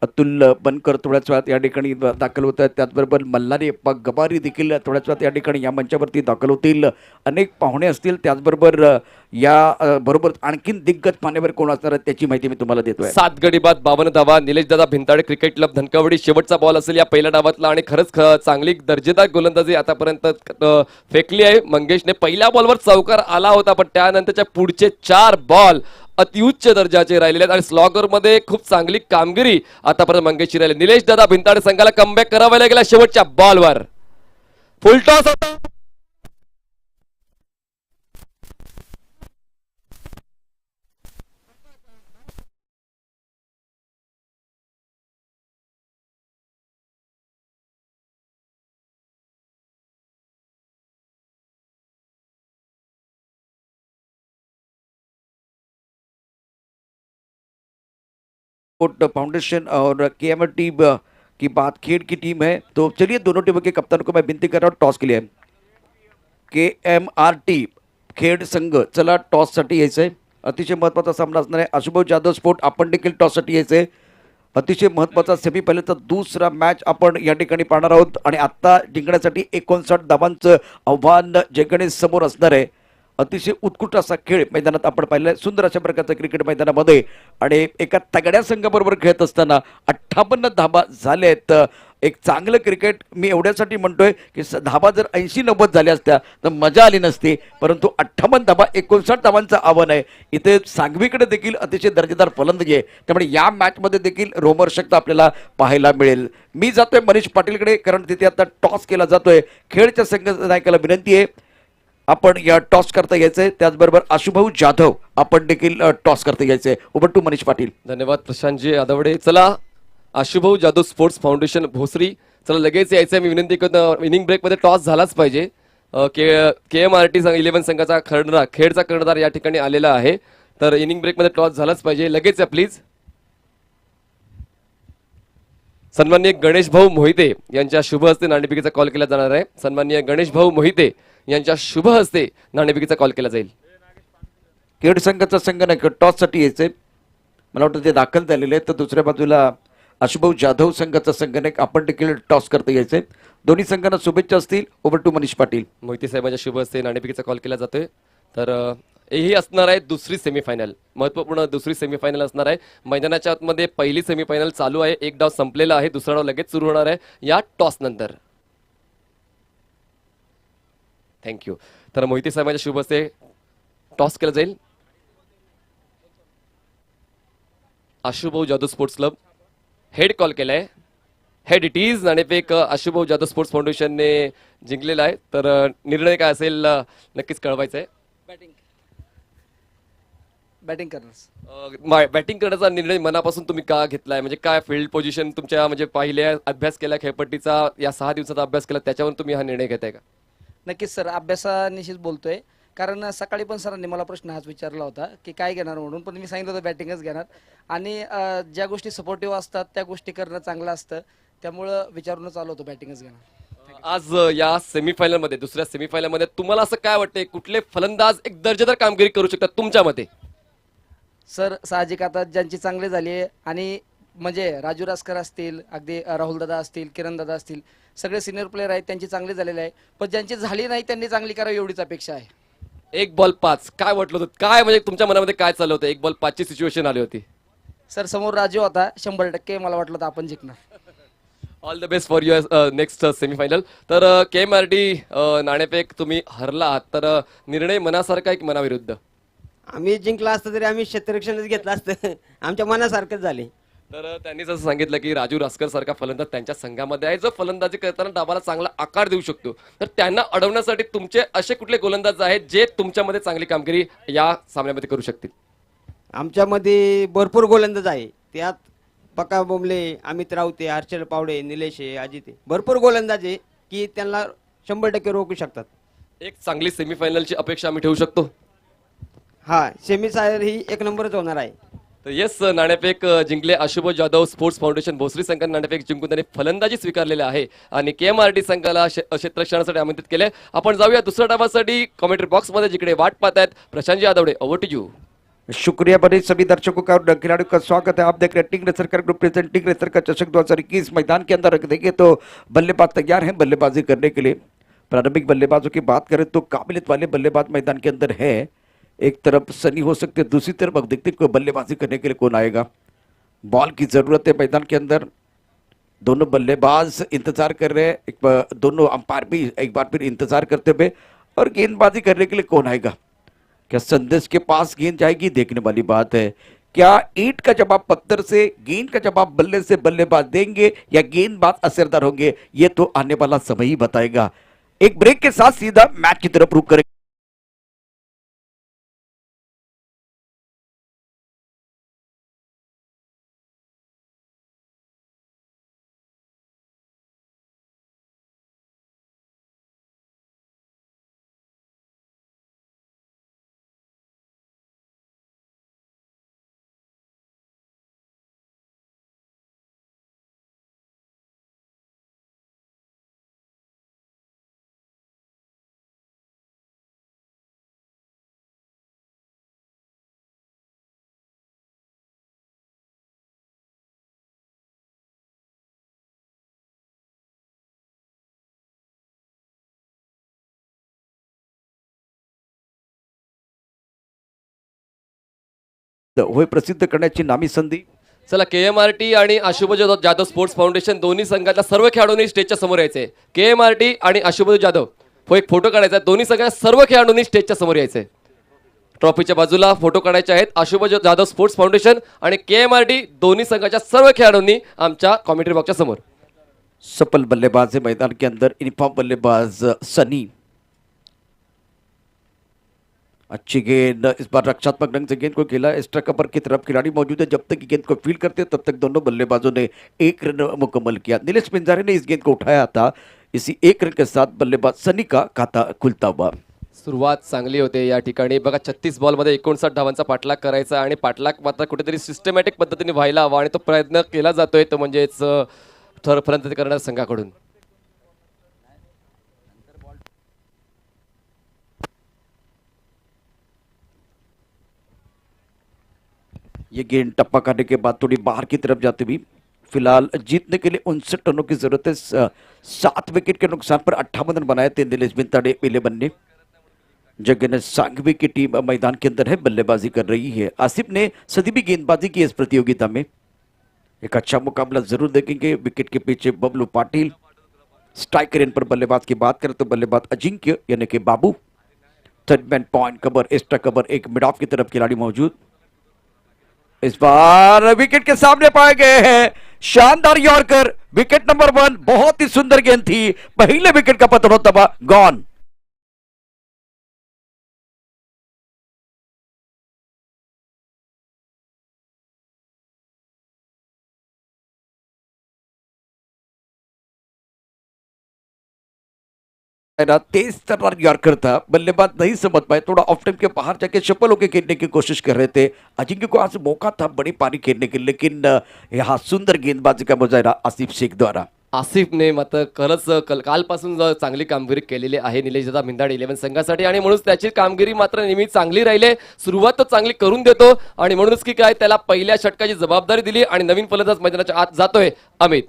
अतुल बनकर थोड्याच वेळात या ठिकाणी दाखल होत आहेत. त्याचबरोबर मल्हारी गबारी देखील थोड्याच वेळात या ठिकाणी या मंचावरती दाखल होतील. अनेक पाहुणे असतील. त्याचबरोबर या बरोबर आणखीन दिग्गज मान्यवर कोण असणार आहेत त्याची माहिती मी तुम्हाला देतोय. 7 गडी बाद 52 धावा. निलेश दादा भिंताडे क्रिकेट क्लब धनकवडी. शेवटचा बॉल असेल या पहिल्या डावातला आणि खरंच चांगली दर्जेदार गोलंदाजी आतापर्यंत फेकली आहे मंगेशने. पहिल्या बॉलवर चौकार आला होता पण त्यानंतरच्या पुढचे 4 बॉल अतिउच्च दर्जाचे राहिलेले आहेत आणि स्लॉगर मध्ये खूप चांगली कामगिरी आतापर्यंत मंगेशची राहिली. निलेश दादा भिंताडे संघाला कमबॅक करावा लागेल शेवटच्या बॉलवर. फुल टॉस होता. फाउंडेशन और केएमआर टीम की बात खेड की टीम है. तो चलिए दोनों टीमों के कप्तानों को मैं विनती कर रहा हूँ टॉस के लिए. केएमआर टीम खेड संघ चला टॉससाठी यायचं आहे. अतिशय महत्त्वाचा सामना असणार आहे. आशुभाऊ जाधव स्पोर्ट आपण देखील टॉससाठी यायचं आहे. अतिशय महत्त्वाचा सेमीफायनलचा दुसरा मॅच आपण या ठिकाणी पाहणार आहोत आणि आत्ता जिंकण्यासाठी 59 धावांचं आव्हान जय गणेश समोर असणार आहे. अतिशय उत्कृष्ट असा खेळ मैदानात आपण पाहिला. सुंदर अशा प्रकारचं क्रिकेट मैदानामध्ये आणि एका तगड्या संघाबरोबर खेळत असताना 58 धावा झाल्या आहेत. एक चांगलं क्रिकेट मी एवढ्यासाठी म्हणतोय की धावा जर 80-90 झाल्या असत्या तर मजा आली नसती. परंतु 58 धावा 59 धावांचं आव्हान आहे. इथे सांगवीकडे देखील अतिशय दर्जेदार फलंदाजी आहे. त्यामुळे या मॅचमध्ये देखील रोमहर्षकता आपल्याला पाहायला मिळेल. मी जातोय मनीष पाटीलकडे कारण तिथे आता टॉस केला जातोय. खेळच्या संघ नायकाला विनंती आहे आपण या टॉस करता यायचंय. त्याचबरोबर आशुभाऊ जाधव आपण देखील टॉस करता यायचंय. Over to Manish Patil. धन्यवाद प्रशांतजी आदवडे. चला आशुभाऊ जाधव स्पोर्ट्स फाउंडेशन भोसरी चला लगेच यायचंय. मी विनंती करतो इनिंग ब्रेक मध्ये टॉस झालाच पाहिजे. केएमआरटी 11 संघाचा खेडचा कर्णधार या ठिकाणी आलेला आहे. तर इनिंग ब्रेक मध्ये टॉस झालाच पाहिजे. लगेच या प्लीज. सन्माननीय गणेश भाऊ मोहिते यांच्या शुभ हस्ते नाणेफेकीचा कॉल केला जाणार आहे. सन्माननीय गणेश भाऊ मोहिते यांच्या शुभ हस्ते नाणेफेकीचा कॉल केला जाईल. खेड संघाचा संघ नाही टॉससाठी यायचंय. मला वाटतं ते दाखल झालेले आहेत. तर दुसऱ्या बाजूला आशुभाऊ जाधव संघाचा संघ नाही आपण देखील टॉस करता यायचंय. दोन्ही संघांना शुभेच्छा असतील. Over to Manish Patil. मोहिते साहेबांच्या शुभ हस्ते नाणेफेकीचा कॉल केला जातोय. तर ही असणार आहे दुसरी सेमीफायनल. महत्वपूर्ण दुसरी सेमीफायनल असणार आहे. मैदानाच्या आतमध्ये पहिली सेमीफायनल चालू आहे. एक डाव संपलेला आहे. दुसरा डाव लगेच सुरू होणार आहे या टॉस नंतर. थँक्यू. तर मोहिते साहेबांच्या शुभ हस्ते टॉस केला जाईल. आशुभाऊ Jadhav sports club head call केलाय. Head it is. नाणेफेक आशुभाऊ जाधव स्पोर्ट्स फाउंडेशनने जिंकलेला आहे. तर निर्णय काय असेल नक्कीच कळवायचा आहे. बॅटिंग करणार. बॅटिंग करण्याचा निर्णय मनापासून तुम्ही का घेतलाय? म्हणजे काय फील्ड पोझिशन तुमच्या म्हणजे पाहिल्या अभ्यास केला खेळपट्टीचा या 6 दिवसाचा अभ्यास केला त्याच्यावर तुम्ही हा निर्णय घेताय का? नक्कीच सर अभ्यासानिशीच बोलतोय. कारण सकाळी पण सरांनी मला प्रश्न हाच विचारला होता की काय घेणार म्हणून. पण मी सांगितलं होतं बॅटिंगच घेणार. आणि ज्या गोष्टी सपोर्टिव्ह असतात त्या गोष्टी करणं चांगलं असतं. त्यामुळं विचारूनच आलो होतो बॅटिंगच घेणार. आज या सेमीफायनल मध्ये दुसऱ्या सेमीफायनल मध्ये तुम्हाला असं काय वाटतंय कुठले फलंदाज एक दर्जेदार कामगिरी करू शकतात तुमच्या मते? सर साहजिक आता ज्यांची चांगली झाली आहे आणि म्हणजे राजू रासकर असतील, अगदी राहुल दादा असतील, किरण दादा असतील, सगळे सिनियर प्लेयर आहेत त्यांची चांगली झालेली आहे. पण ज्यांची झाली नाही त्यांनी चांगली करावी एवढीच अपेक्षा आहे. 1 बॉल 5 काय वाटलं होतं? काय म्हणजे तुमच्या मनामध्ये काय चाललं होतं? 1 बॉल 5 ची सिच्युएशन आली होती. सर समोर राजू होता. 100% मला वाटलं होतं आपण जिंकणार. All the best for your next semifinal. तर केएमआरटी नाणेफेक तुम्ही हरला आहात. तर निर्णय मनासारखा आहे की मनाविरुद्ध? आम्ही जिंकला असतं तरी आम्ही क्षेत्ररक्षणच घेतलं असतं. आमच्या मनासारखंच झाले. तर त्यांनी जसं सांगितलं की राजू रासकर सारखा फलंदाज त्यांच्या संघामध्ये आहे जो फलंदाजी करताना डावाला चांगला आकार देऊ शकतो. तर त्यांना अडवण्यासाठी तुमचे असे कुठले गोलंदाज आहेत जे तुमच्यामध्ये चांगली कामगिरी या सामन्यामध्ये करू शकतील? आमच्यामध्ये भरपूर गोलंदाज आहे. त्यात पका बोंबले, अमित राऊते, हर्षल पावडे, निलेश आहे, अजित आहे. भरपूर गोलंदाज आहे की त्यांना 100% रोखू शकतात. एक चांगली सेमीफायनलची अपेक्षा आम्ही ठेवू शकतो. हा सेमीफायनल ही एक नंबरच होणार आहे. तर येस, नाणेफेक जिंकले आशुतोष जाधव. स्पोर्ट्स फाउंडेशन भोसरी संघाने नाणेफेक जिंकून त्यांनी फलंदाजी स्वीकारलेली आहे आणि KMRT संघाला क्षेत्ररक्षणासाठी आमंत्रित केले. आपण जाऊया दुसऱ्या डावासाठी कमेंट्री बॉक्स मध्ये, जिकडे वाट पाहत आहेत Prashant Yadavde. Over to you. शुक्रिया बड़े सभी दर्शकों का और खिलाड़ियों का स्वागत है। आप देख रहे हैं टिंग रेसर ग्रुप प्रेजेंटिंग रेसर का चषक 2021। मैदान के अंदर देखिए तो बल्लेबाज तैयार हैं बल्लेबाजी करने के लिए। प्रारंभिक बल्लेबाजों की बात करें तो काबिलियत वाले बल्लेबाज मैदान के अंदर है। एक तरफ सनी हो सकते हैं, दूसरी तरफ अब देखते हैं बल्लेबाजी करने के लिए कौन आएगा। बॉल की जरूरत है मैदान के अंदर। दोनों बल्लेबाज इंतजार कर रहे हैं, दोनों अंपायर भी एक बार फिर इंतजार करते हुए, और गेंदबाजी करने के लिए कौन आएगा। क्या संदेश के पास गेंद जाएगी, देखने वाली बात है। क्या ईंट का जवाब पत्थर से, गेंद का जवाब बल्ले से बल्लेबाज देंगे या गेंदबाज असरदार होंगे, ये तो आने वाला समय ही बताएगा। एक ब्रेक के साथ सीधा मैच की तरफ रुक करें। होय प्रसिद्ध करण्याची नामी संधी। चला, KMRT आणि आशुतोष जाधव स्पोर्ट्स फाउंडेशन दोन्ही संघातल्या सर्व खेळाडूंनी स्टेजच्या समोर यायचे. KMRT आणि आशुतोष जाधव हो एक फोटो काढायचा आहे. दोन्ही संघाच्या सर्व खेळाडूंनी स्टेजच्या समोर यायचे. ट्रॉफीच्या बाजूला फोटो काढायचे आहेत. आशुतोष जाधव स्पोर्ट्स फाउंडेशन आणि KMRT दोन्ही संघाच्या सर्व खेळाडूंनी आमच्या कॉमेंट्री बॉक्सच्या समोर. सफल बल्लेबाज है मैदान के अंदर, इन्फॉर्म बल्लेबाज सनी। अच्छी गेंद इस बार रक्षात्मक ढंग से गेंद को खेला। एक्स्ट्रा कवर की तरफ खिलाड़ी मौजूद है। जब तक की गेंद को फील्ड करते तब तक दोनों बल्लेबाजों ने एक रन मुकम्मल किया। नीलेश पिंजारे ने इस गेंद को उठाया था। इसी एक रन के साथ बल्लेबाज सनी का खाता खुलता हुआ। सुरुवात चांगली होते या ठिकाणी. बघा 36 बॉलमध्ये 59 धावांचा पाठलाग करायचा आणि पाठलाग मात्र कुठेतरी सिस्टमॅटिक पद्धतीने व्हायला हवा आणि तो प्रयत्न केला जातोय. तो म्हणजेच फलंदाजी करणाऱ्या संघाकडून. ये गेंद टप्पा खाने के बाद थोड़ी बाहर की तरफ जाती हुई। फिलहाल जीतने के लिए 59 रनों की जरूरत है। 7 विकेट के नुकसान पर 58 रन बनाए थे नीलेश बिंताड़े पहले बन्ने। जगन सांघवी की टीम मैदान के अंदर है, बल्लेबाजी कर रही है। आसिफ ने सदी भी गेंदबाजी की इस प्रतियोगिता में। एक अच्छा मुकाबला जरूर देखेंगे। विकेट के पीछे बबलू पाटिल। स्ट्राइकर इन पर बल्लेबाज की बात करें तो बल्लेबाज अजिंक्य यानी कि Babu. Third man point cover, extra cover, एक मिड ऑफ की तरफ खिलाड़ी मौजूद। इस बार विकेट के सामने पाए गए हैं। शानदार यॉर्कर, विकेट नंबर 1। बहुत ही सुंदर गेंद थी। पहले विकेट का पतन होता हुआ गॉन। तेज तर्रार यॉर्कर था, बल्लेबाज नहीं समझ पाए। थोड़ा ऑफ टाइम के बाहर जाके सफल होकर खेलने की कोशिश कर रहे थे। अजिंक्य को आज मौका था बड़ी पारी खेलने के, लेकिन यहाँ सुंदर गेंदबाजी का मुजाहरा आसिफ शेख द्वारा। आसिफने मात्र खरंच कालपासून चांगली कामगिरी केलेली आहे निलेशदादा भिंदाडे 11 संघासाठी आणि म्हणूनच त्याची कामगिरी मात्र नेहमी चांगली राहिली. सुरुवात तो चांगली करून देतो आणि म्हणूनच की काय त्याला पहिल्या षटकाची जबाबदारी दिली आणि नवीन फलंदाज मैदानाच्या आत जातोय अमित.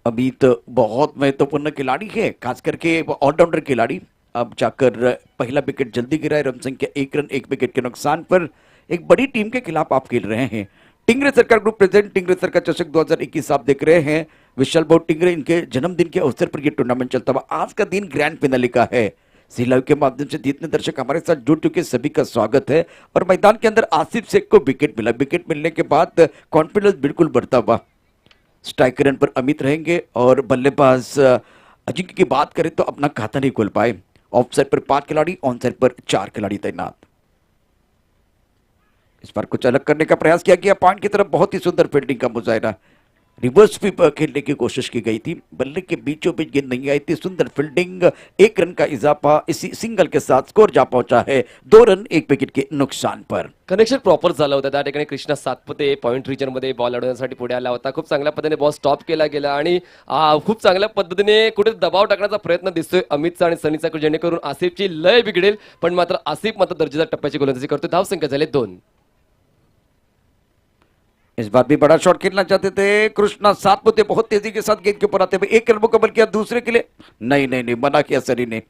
अभी तो बहुत महत्वपूर्ण खिलाड़ी है, खास करके ऑलराउंडर खिलाड़ी। अब जाकर पहला विकेट जल्दी गिरा है। रन संख्या 1 रन 1 विकेट के नुकसान पर। एक बड़ी टीम के खिलाफ आप खेल रहे हैं। टिंगरे सरकार ग्रुप प्रेजेंट टिंगरे सरकार चषक 2021 आप देख रहे हैं। विशाल भाऊ टिंगरे, इनके जन्मदिन के अवसर पर यह टूर्नामेंट चलता हुआ। आज का दिन ग्रैंड फिनाले का है। सी लाइव के माध्यम से जितने दर्शक हमारे साथ जुड़ चुके सभी का स्वागत है। और मैदान के अंदर आसिफ शेख को विकेट मिला। विकेट मिलने के बाद कॉन्फिडेंस बिल्कुल बढ़ता हुआ। स्ट्राइक रन पर अमित रहेंगे और बल्लेबाज अजिंक्य की बात करें तो अपना खाता नहीं खोल पाए। ऑफ साइड पर 5 खिलाड़ी, ऑन साइड पर 4 खिलाड़ी तैनात। इस बार कुछ अलग करने का प्रयास किया गया। पॉइंट की तरफ बहुत ही सुंदर फील्डिंग का मुजाहरा। रिवर्स स्वीप खेलने की कोशिश की गई थी। बल्ले के बीचों बीच गेंद नहीं आई थी। सुंदर फील्डिंग, 1 रन का इजाफा इसी सिंगल के साथ स्कोर जा पहुंचा है 2 रन 1 विकेट के नुकसान पर। कनेक्शन प्रॉपर झालं होतं त्या ठिकाणी कृष्णा सातपुते पॉईंट रिजन मध्ये बॉल अडवण्यासाठी पुढे आला होता. खूप चांगल्या पद्धतीने बॉल स्टॉप केला गेला आणि खूप चांगल्या पद्धतीने कुठे दबाव टाकण्याचा प्रयत्न दिसतोय अमितचा आणि सनीचा, जेणेकरून आसिफची लय बिघडेल. पण मात्र आसिफ मात्र दर्जेदार टप्प्याची गोलंदाजी करतोय. धावसंख्या झाले 2. इस बार भी बड़ा शॉट खेलना चाहते थे कृष्णा सातपुते। बहुत तेजी के साथ गेंद के ऊपर आते हुए 1 रन मुकम्मल किया। दूसरे के लिए नहीं मना किया सनी ने।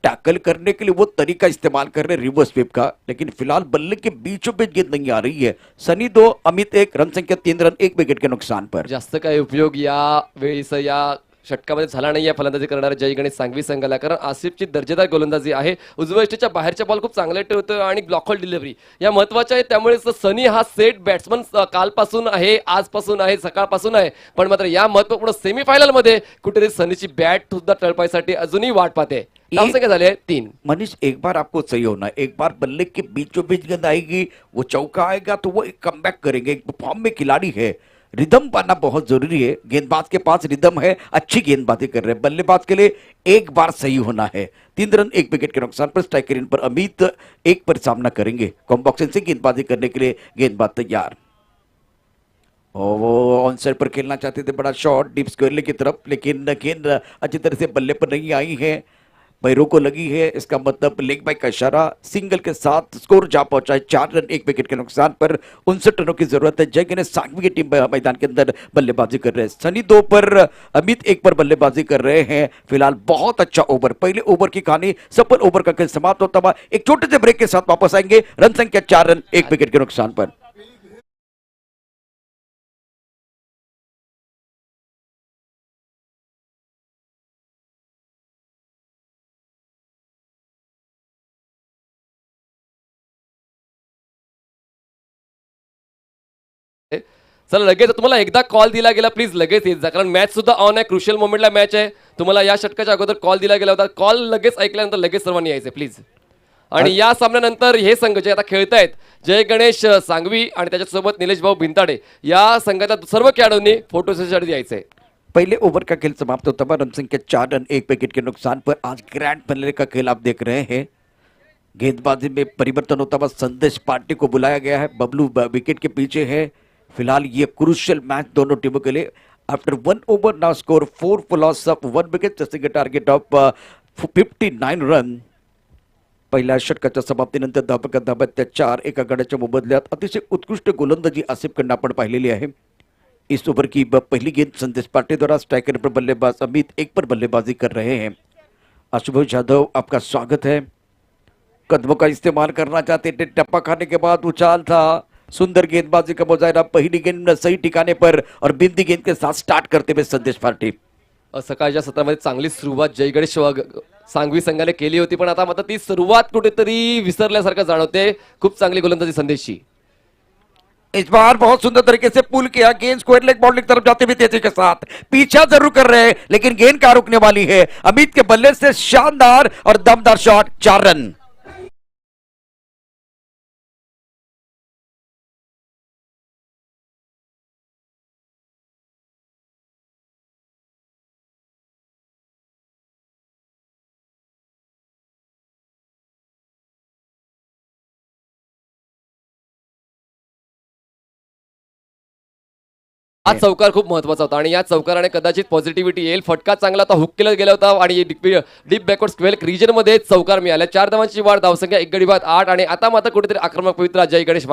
टैकल करने के लिए वो तरीका इस्तेमाल कर रहे रिवर्स स्वीप का, लेकिन फिलहाल बल्ले के बीचों बीच गेंद नहीं आ रही है। सनी 2, अमित 1, रन संख्या 3 रन 1 विकेट के नुकसान पर। जास्त काही उपयोग या वेळीस या षटकामध्ये झाला नाही या फलंदाजी करणाऱ्या जय गणेश सांगवी संघाला, कारण आसिफची दर्जेदार गोलंदाजी आहे. उजव्या यष्टीच्या बाहेरच्या बॉल खूप चांगले ठेवतोय आणि ब्लॉक होल डिलिव्हरी या महत्वाच्या आहे. त्यामुळे सनी हा सेट बॅट्समन कालपासून आहे, आजपासून आहे, सकाळपासून आहे. पण मात्र या महत्वपूर्ण सेमीफायनल मध्ये कुठेतरी सनीची बॅट सुद्धा टळपायसाठी अजूनही वाट पाहते. धावसंख्या झाली आहे 3. मनीष, एक बार आपको सही होना है। एक बार बल्ले के बीचों बीच गेंद आएगी, वो चौका आएगा तो वो एक कमबैक करेंगे। एक फॉर्म में खिलाड़ी है, रिदम पाना बहुत जरूरी है। गेंदबाज के पास रिदम है, अच्छी गेंदबाजी कर रहे हैं। बल्लेबाज के लिए एक बार सही होना है। 3 रन 1 विकेट के नुकसान पर। स्ट्राइक रेट पर अमित 1 पर सामना करेंगे। कॉम्बॉक्सिंग से गेंदबाजी करने के लिए गेंदबाज तैयार। और वो ऑन साइड पर खेलना चाहते थे, बड़ा शॉट डीप स्क्वायर की तरफ, लेकिन गेंद अच्छी तरह से बल्ले पर नहीं आई है, पैरों को लगी है। इसका मतलब लेग बाइक का इशारा। सिंगल के साथ स्कोर जा पहुंचा है 4 रन 1 विकेट के नुकसान पर। 59 रनों की जरूरत है। जय गणेश सांघवी की टीम मैदान के अंदर बल्लेबाजी कर रहे हैं। सनी 2 पर, अमित 1 पर बल्लेबाजी कर रहे हैं। फिलहाल बहुत अच्छा ओवर, पहले ओवर की कहानी सफल ओवर का खेल समाप्त होता हुआ। एक छोटे से ब्रेक के साथ वापस आएंगे। रन संख्या 4 रन 1 विकेट के नुकसान पर। चला लगेच तुम्हाला एकदा कॉल दिला गेला, प्लीज लगेच येत जा, कारण मॅच सुद्धा ऑन आहे. क्रुशियल मोमेंटला मॅच आहे. तुम्हाला या षटकाच्या अगोदर कॉल दिला गेला होता. कॉल लगेच ऐकल्यानंतर लगेच सर्वांनी यायचे प्लीज. आणि या सामन्यानंतर हे संघ जे आता खेळतायत, जय गणेश सांघवी आणि त्याच्यासोबत निलेश भाऊ भिंताडे, या संघाच्या सर्व खेळाडूंनी फोटो सेशनसाठी यायचंय. पहले ओवर का खेल समाप्त होता हुआ। रन संख्या 4 रन 1 विकेट के नुकसान पर। आज ग्रैंड फाइनल का खेल आप देख रहे हैं। गेंदबाजी में परिवर्तन होता हुआ। संदेश पार्टी को बुलाया गया है। बबलू विकेट के पीछे है। फिलहाल ये क्रूशियल मैच दोनों टीमों के लिए। After 1 over now score 4 for loss of 1 wicket, जैसे की टार्गेट ऑफ 59 रन। पहिल्या षटकाच्या समाप्तीनंतर धाब्याच्या 4 एका गड्याच्या मोबदल्यात अतिशय उत्कृष्ट गोलंदाजी आसिफकडून आपण पाहिलेली आहे. इस ओवर की पहली गेंद संदेश पांडे द्वारा। स्ट्राइकर पर बल्लेबाज अमित 1 पर बल्लेबाजी कर रहे हैं। आशुतोष यादव, आपका स्वागत है। कदमों का इस्तेमाल करना चाहते थे, टप्पा खाने के बाद उछाल था। सुंदर गेंदबाजी का मुजाहरा। पहली गेंद सही ठिकाने पर और बिंदी गेंद के साथ स्टार्ट करते हुए संदेश पार्टी। सकाळच्या सत्रामध्ये चांगली सुरुवात जय गणेश सांघवी संघाने केली होती, पण आता मात्र ती सुरुवात कुठेतरी विसरल्यासारखं जाणवते. खूप चांगली गोलंदाजी संदेशची. इस बार बहुत सुंदर तरीके से पुल किया। गेंद स्क्वायर लेग बाउंड्री की तरफ जाते हुए तेजी के साथ पीछा जरूर कर रहे हैं, लेकिन गेंद कहां रुकने वाली है। अमित के बल्ले से शानदार और दमदार शॉट, 4 रन। हा चौकार खूप महत्वाचा होता आणि या चौकाराने कदाचित पॉझिटिव्हिटी येईल. फटका चांगला होता, हुक केला गेला होता आणि डीप बॅकवर्ड स्क्वेअर रिजन मध्ये चौकार मिळाला. 4 धावांची वाढ, धावसंख्या 1 गडी बाद 8 आणि आता मात्र कुठेतरी आक्रमक पवित्रा जय गणेश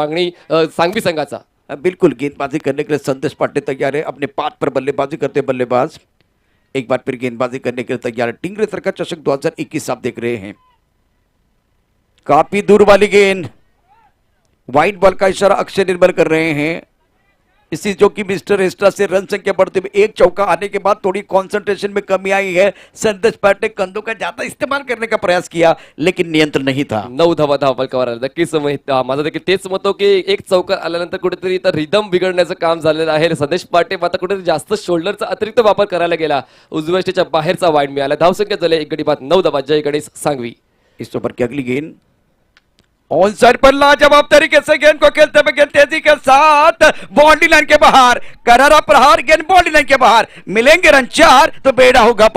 सांघवी संघाचा. बिल्कुल गेंदबाजी करने के लिए संदेश पांडे तैयार है। अपने 5 पर बल्लेबाजी करते बल्लेबाज एक बार फिर गेंदबाजी करने के लिए तैयार है। टिंगरे सरकार चषक 2021 आप देख रहे हैं। काफी दूर वाली गेंद, वाइट बॉल का इशारा अक्षय निर्मल कर रहे हैं। इसी जो कि मिस्टर एस्ट्रा से रन संख्या बढ़ते हुए एक चौका आने के बाद थोड़ी कंसंट्रेशन में कमी आई है। संदेश पार्टी ने कंधों का ज्यादा इस्तेमाल करने का प्रयास किया लेकिन नियंत्रण नहीं था। 9 धावा धावपलकावर आले. नक्कीच माझं देखील तेच मत होतं की एक चौकार आल्यानंतर कुठेतरी तर रिदम बिघडण्याचं काम झालेलं आहे. संदेश पाटे मात्र कुठेतरी जास्त शोल्डरचा अतिरिक्त वापर करायला गेला. उजव्या यष्टीच्या बाहेरचा वाईड मिळाला. धावसंख्या झाले 1 गडी बाद 9 धावा. जय गणेश सांगवी. इस ओवर की अगली गेंद ऑन साइड पर लाजवाब तरीके से गेंद को खेलते हुए गेंद तेजी के साथ बाउंड्री लाइन के बाहर, करारा प्रहार, गेंद बाउंड्री लाइन के बाहर, मिलेंगे रन 4 तो बेड़ा होगा।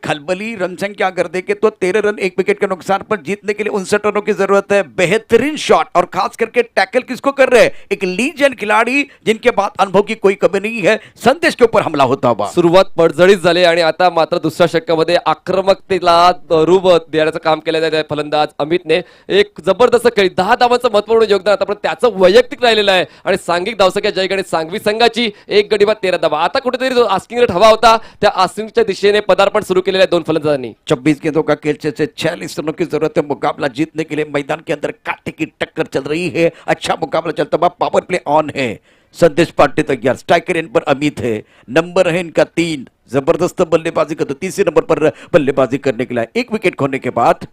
खलबली रन संख्या अगर देखें तो 13 रन 1 विकेट के नुकसान पर जीतने के लिए 59 रनों की जरूरत है। बेहतरीन शॉट और खास करके टैकल किसको कर रहे हैं, एक लीजेंड खिलाड़ी जिनके बाद अनुभव की कोई कमी नहीं है। संदेश के ऊपर हमला होता हुआ सुरुवात पडझडीत झाली आणि आता मात्र दुसऱ्या षटकामध्ये आक्रमकतेला रूप देण्याचं काम केलं जात आहे. फलंदाज अमितने एक जबरदस्त खेळी 10 धावांचं महत्वपूर्ण योगदान आतापर्यंत त्याचं वैयक्तिक राहिलेलं आहे आणि सांघिक धावसंख्या जय गणेश सांगवी संघाची 1 गडी बाद 13 धावा. आता कुठेतरी जो आस्किंग रेट हवा होता त्या आस्किंगच्या दिशेने पदार्पण सुरू केलेल्या दोन फलंदाजांनी. 26 गेंदों का खेल से 46 रनों की जरूरत है। मुकाबला जीतने के लिए मैदान के अंदर कांटे की टक्कर चल रही है। अच्छा मुकाबला चलता हुआ, पावर प्ले ऑन है। संदेश पांडे तैयार, स्ट्राइकर इन पर अमित है, नंबर है इनका 3। जबरदस्त बल्लेबाजी करते, तीसरे नंबर पर बल्लेबाजी करने के लिए 1 विकेट खोने के बाद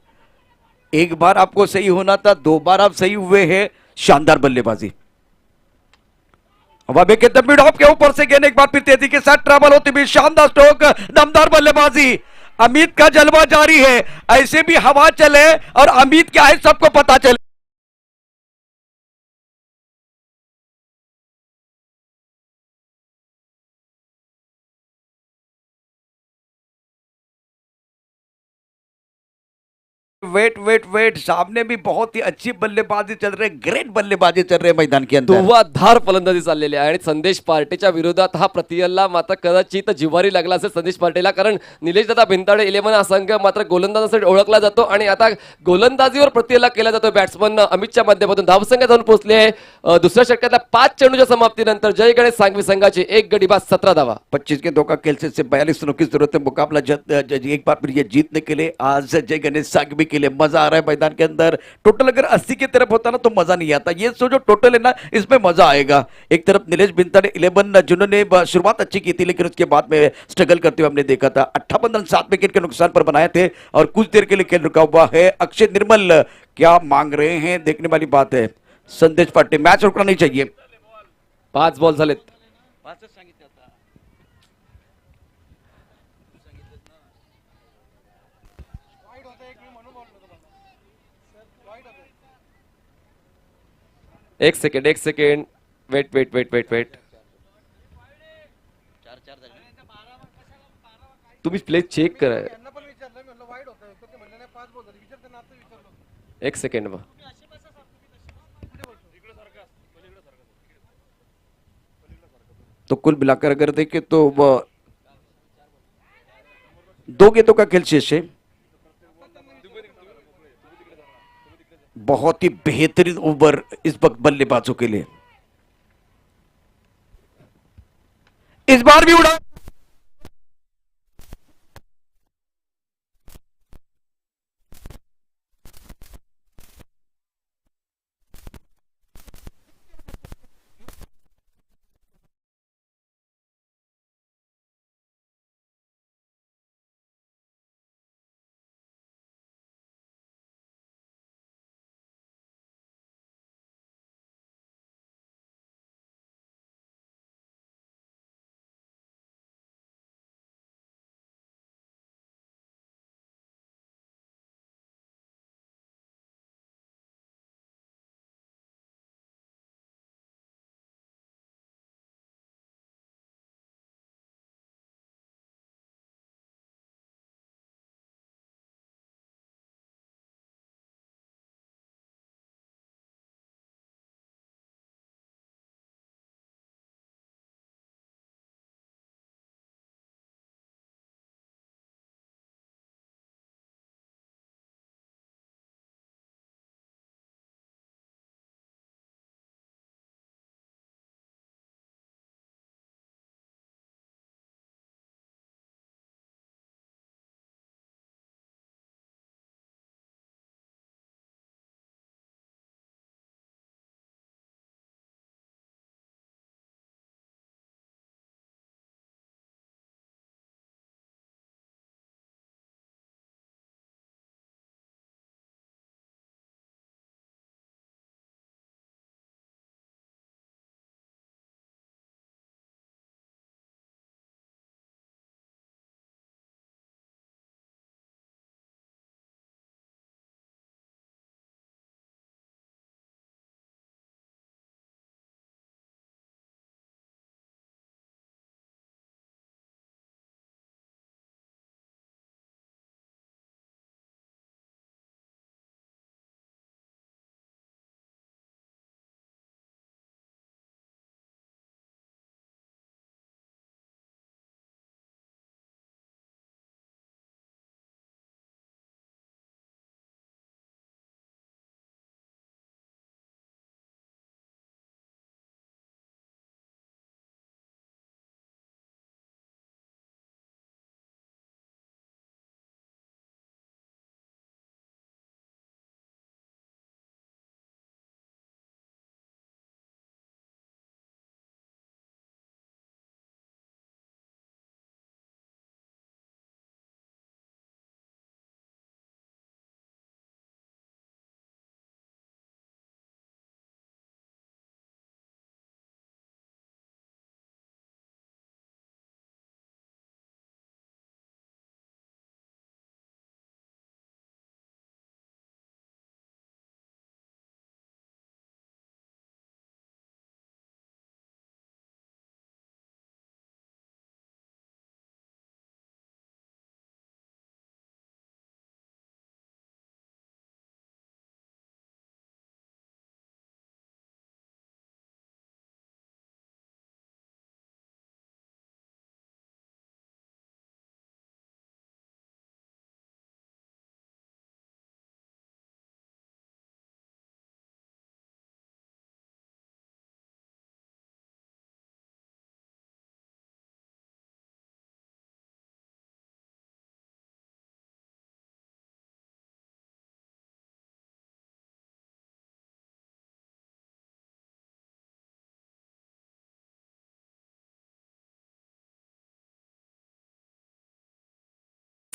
एक बार आपको सही होना था, 2 बार आप सही हुए हैं। शानदार बल्लेबाजी। हवा में के मिड ऑफ के ऊपर से गेंद एक बार फिर तेजी के साथ ट्रैवल होती हुई शानदार स्ट्रोक, दमदार बल्लेबाजी। अमित का जलवा जारी है। ऐसे भी हवा चले और अमित क्या है सबको पता चले। वेट वेट वेट, सामने भी बहुत ही अच्छी बल्लेबाजी चल रही है, ग्रेट बल्लेबाजी चल रही है मैदान के अंदर। धुव्वाधार फलंदाजी चाललेली आहे आणि संदेश पार्टीच्या विरोधात हा प्रतिहल्ला मात्र कदाचित जिवारी लागला असेल संदेश पार्टीला, कारण निलेश दादा भिंताडे 11 हा संघ मात्र गोलंदाजासाठी ओळखला जातो आणि आता गोलंदाजीवर प्रतिहल्ला केला जातो बॅट्समन अमितच्या माध्यमातून. धावसंख्या जाऊन पोहोचली आहे दुसऱ्या षटकातल्या 5 चेंडूच्या समाप्तीनंतर जय गणेश सांगवी संघाची 1 गडी बाद 17 धावा. 25 के 2 का खेल से 42 रनों की जरूरत है। मुकाबला एक बार फिर ये जीतने के लिए आज जय गणेश सांगवी के लिए मजा आ रहा है मैदान के अंदर। टोटल अगर 80 की तरफ होता ना तो मजा नहीं आता, ये जो टोटल है ना इसमें मजा आएगा। एक तरफ नीलेश भिंताड़े 11 जिन्होंने शुरुआत अच्छी की थी लेकिन उसके बाद में स्ट्रगल करते हुए हमने देखा था। 58 रन 7 विकेट के नुकसान पर बनाए थे और कुछ देर के लिए खेल रुका हुआ है। अक्षय निर्मल क्या मांग रहे हैं, देखने वाली बात है। संदेश पांडे, मैच रुकना नहीं चाहिए। 5 बॉल झालेत. एक सेकंड वेट. तुम्ही प्ले चेक करा. एक सेकंड बा. तो कुल मिलाकर अगर देखें तो 2 गेंदों का खेल शेष है। बहुत ही बेहतरीन ओवर इस वक्त बल्लेबाजों के लिए। इस बार भी उड़ा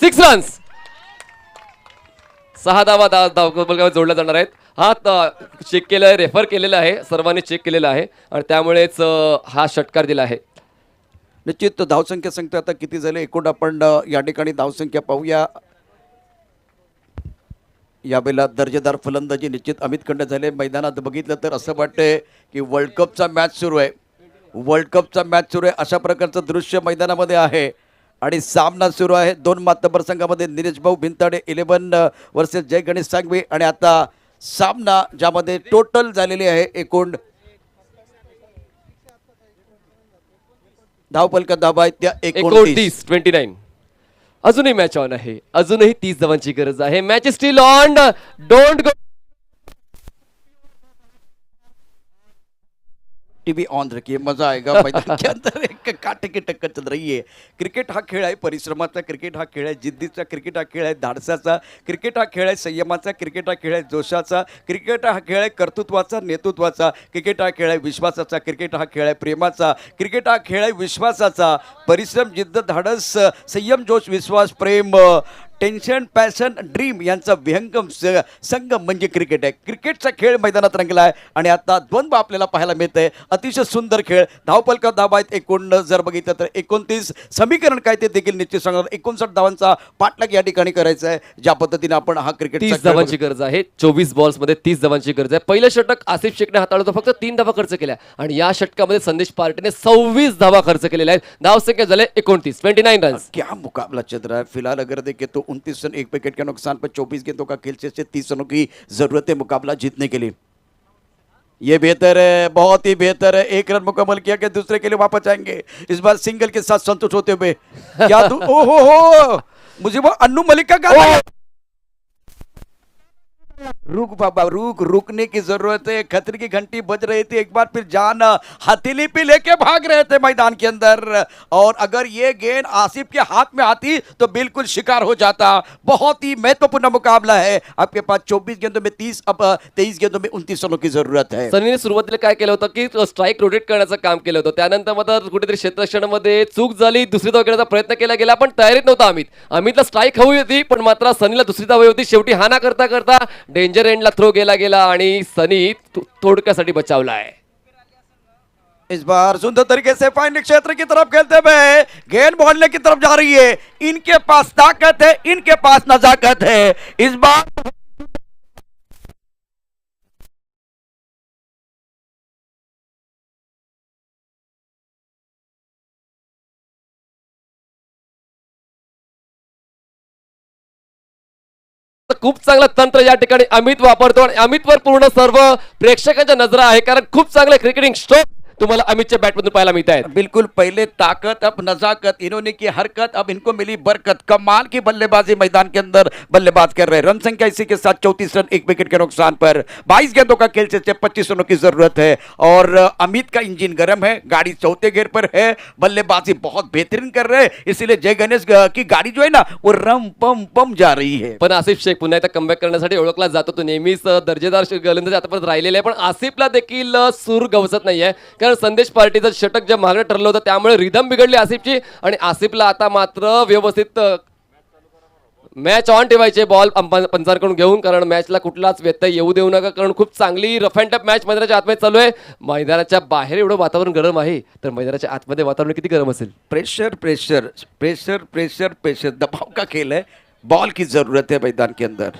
6 रन्स. 6 धावा धावपलकावर जोडल्या जाणार आहेत. हा चेक केलं, रेफर केलेला आहे, सर्वांनी चेक केलेला आहे आणि त्यामुळेच हा षटकार दिला आहे. निश्चित धावसंख्या सांगतो आता किती झाले एकूण आपण या ठिकाणी धावसंख्या पाहूया. यावेळेला दर्जेदार फलंदाजी निश्चित अमित खंड झाले. मैदानात बघितलं तर असं वाटतंय की वर्ल्ड कपचा मॅच सुरू आहे. वर्ल्ड कपचा मॅच सुरू आहे अशा प्रकारचं दृश्य मैदानामध्ये आहे आणि सामना सुरू आहे. 2 मातबर संघामध्ये निलेश भाऊ भिंताडे 11 वर्सेस जय गणेश सांगवी आणि आता सामना ज्यामध्ये टोटल झालेली आहे एकूण धावपलका धावा आहेत त्या 29. 29. अजूनही मॅच ऑन आहे, अजूनही 30 धावांची गरज आहे. Match steel on. Don't go. TV on रखिए, मजा आएगा मैदान के अंदर. एक कांटे की टक्कर चल रही है. क्रिकेट हा खेळ आहे परिश्रमाचा, क्रिकेट हा खेळ आहे जिद्दीचा, क्रिकेट हा खेळ आहे धाडसाचा, क्रिकेट हा खेळ आहे संयमाचा, क्रिकेट हा खेळ आहे जोशाचा, क्रिकेट हा खेळ आहे कर्तृत्वाचा, नेतृत्वाचा, क्रिकेट हा खेळ आहे विश्वासाचा, क्रिकेट हा खेळ आहे प्रेमाचा, क्रिकेट हा खेळ आहे विश्वासाचा. परिश्रम, जिद्द, धाडस, संयम, जोश, विश्वास, प्रेम, टेन्शन, पॅशन, ड्रीम यांचा विहंगम संगम म्हणजे क्रिकेट आहे. क्रिकेटचा खेळ मैदानात रंगला आहे आणि आता द्वंद्व आपल्याला पाहायला मिळतंय. अतिशय सुंदर खेळ. धावपलका धावा आहेत एकूण जर बघितलं तर 29. समीकरण काय ते देखील निश्चित सांगणार. 59 धावांचा पाठलाग या ठिकाणी करायचा आहे. ज्या पद्धतीने आपण हा क्रिकेट 30 धावांची गरज आहे. 24 बॉल्स मध्ये 30 धावांची गरज आहे. पहिलं षटक आसिफ शेखने हाताळलं होतं, फक्त 3 धावा खर्च केल्या आणि या षटकामध्ये संदेश पार्टीने 26 धावा खर्च केलेल्या आहेत. धावसंख्या झाले 29 रन्स. क्या मुकाबला चल रहा है फिलहाल. अगर देखें तो 29 रन 1 विकेट के नुकसान पर 24 गेंदों का खेल से 30 रनों की जरूरत है मुकाबला जीतने के लिए. ये बेहतर है, बहुत ही बेहतर है. 1 रन मुकम्मल किया कि दूसरे के लिए वापस आएंगे. इस बार सिंगल के साथ संतुष्ट होते हुए क्या ओहो हो, मुझे वो अन्नू मलिक का गाना. रुक बाबा रुक, रुकने की जरूरत है. खतरे की घंटी बज रही थी. एक बार फिर जान हथेली पे लेके भाग रहे थे मैदान के अंदर और अगर ये गेंद आसिफ के हाथ में आती तो बिल्कुल शिकार हो जाता. बहुत ही महत्वपूर्ण मुकाबला है. आपके पास 24 गेंदों में 30, अब 23 गेंदों में 29 रनों की जरूरत है. सनीने सुरुवातीला काय केलं होतं की स्ट्राईक रोटेट करण्याचं काम केलं होतं. त्यानंतर मात्र कुठेतरी क्षेत्ररक्षणामध्ये चूक झाली. दुसरी धाव घेण्याचा प्रयत्न केला गेला पण तयारीत नव्हता अमितला स्ट्राईक हवी होती पण मात्र सनीला दुसरी धाव हवी होती. शेवटी हाना करता करता डेंजर एंडला थ्रो गेला आणि सनी तोडक्यासाठी बचावलाय. इस बार सुंदर तरीके से फाइनल क्षेत्र की तरफ खेलते हुए गेंद बॉलने की तरफ जा रही है. इनके पास ताकत है, इनके पास नजाकत है. इस बार खूप चांगलं तंत्र या ठिकाणी अमित वापरतो आणि अमितवर पूर्ण सर्व प्रेक्षकांच्या नजरा आहे कारण खूप चांगले क्रिकेटिंग स्ट्रोक तुम्हाला अमितच्या बॅटमधून पाहायला मिळत आहेत. बिल्कुल पहले ताकत अब नजाकत, इन्होंने की हरकत अब इनको मिली बरकत. कमाल की बल्लेबाजी मैदान के अंदर बल्लेबाज कर रहे. रन संख्या इसी के साथ 34 रन 1 विकेट के नुकसान पर 22 गेंदों का खेल से 25 रनों की जरूरत है और अमित का इंजन गर्म है. गाड़ी चौथे गियर पर है. बल्लेबाजी बहुत बेहतरीन कर रहे हैं इसीलिए जय गणेश की गाड़ी जो है ना वो रम पम पम जा रही है. पण आसिफ शेख पुन्हा एकदा कमबॅक करण्यासाठी ओळखला जातो. तो नेहमीच दर्जेदार गोलंदाज आतापर्यंत राहिलेला आहे पण आसिफला देखील सूर गवसत नाहीये कारण संदेश पार्टीचं षटक जे मागणं ठरलं होतं त्यामुळे रिदम बिघडली आसिफची आणि आसिफला आता मात्र व्यवस्थित मॅच ऑन ठेवायचे बॉल पंचांकडून घेऊन कारण मॅचला कुठलाच व्यत्यय येऊ देऊ नका कारण खूप चांगली रफ अँड टफ मॅच मैदानाच्या आतमध्ये चालू आहे. मैदानाच्या बाहेर एवढं वातावरण गरम आहे तर मैदानाच्या आतमध्ये वातावरण किती गरम असेल. Pressure pressure pressure pressure pressure दबाव का खेल है. बॉल की जरूरत है मैदान के अंदर.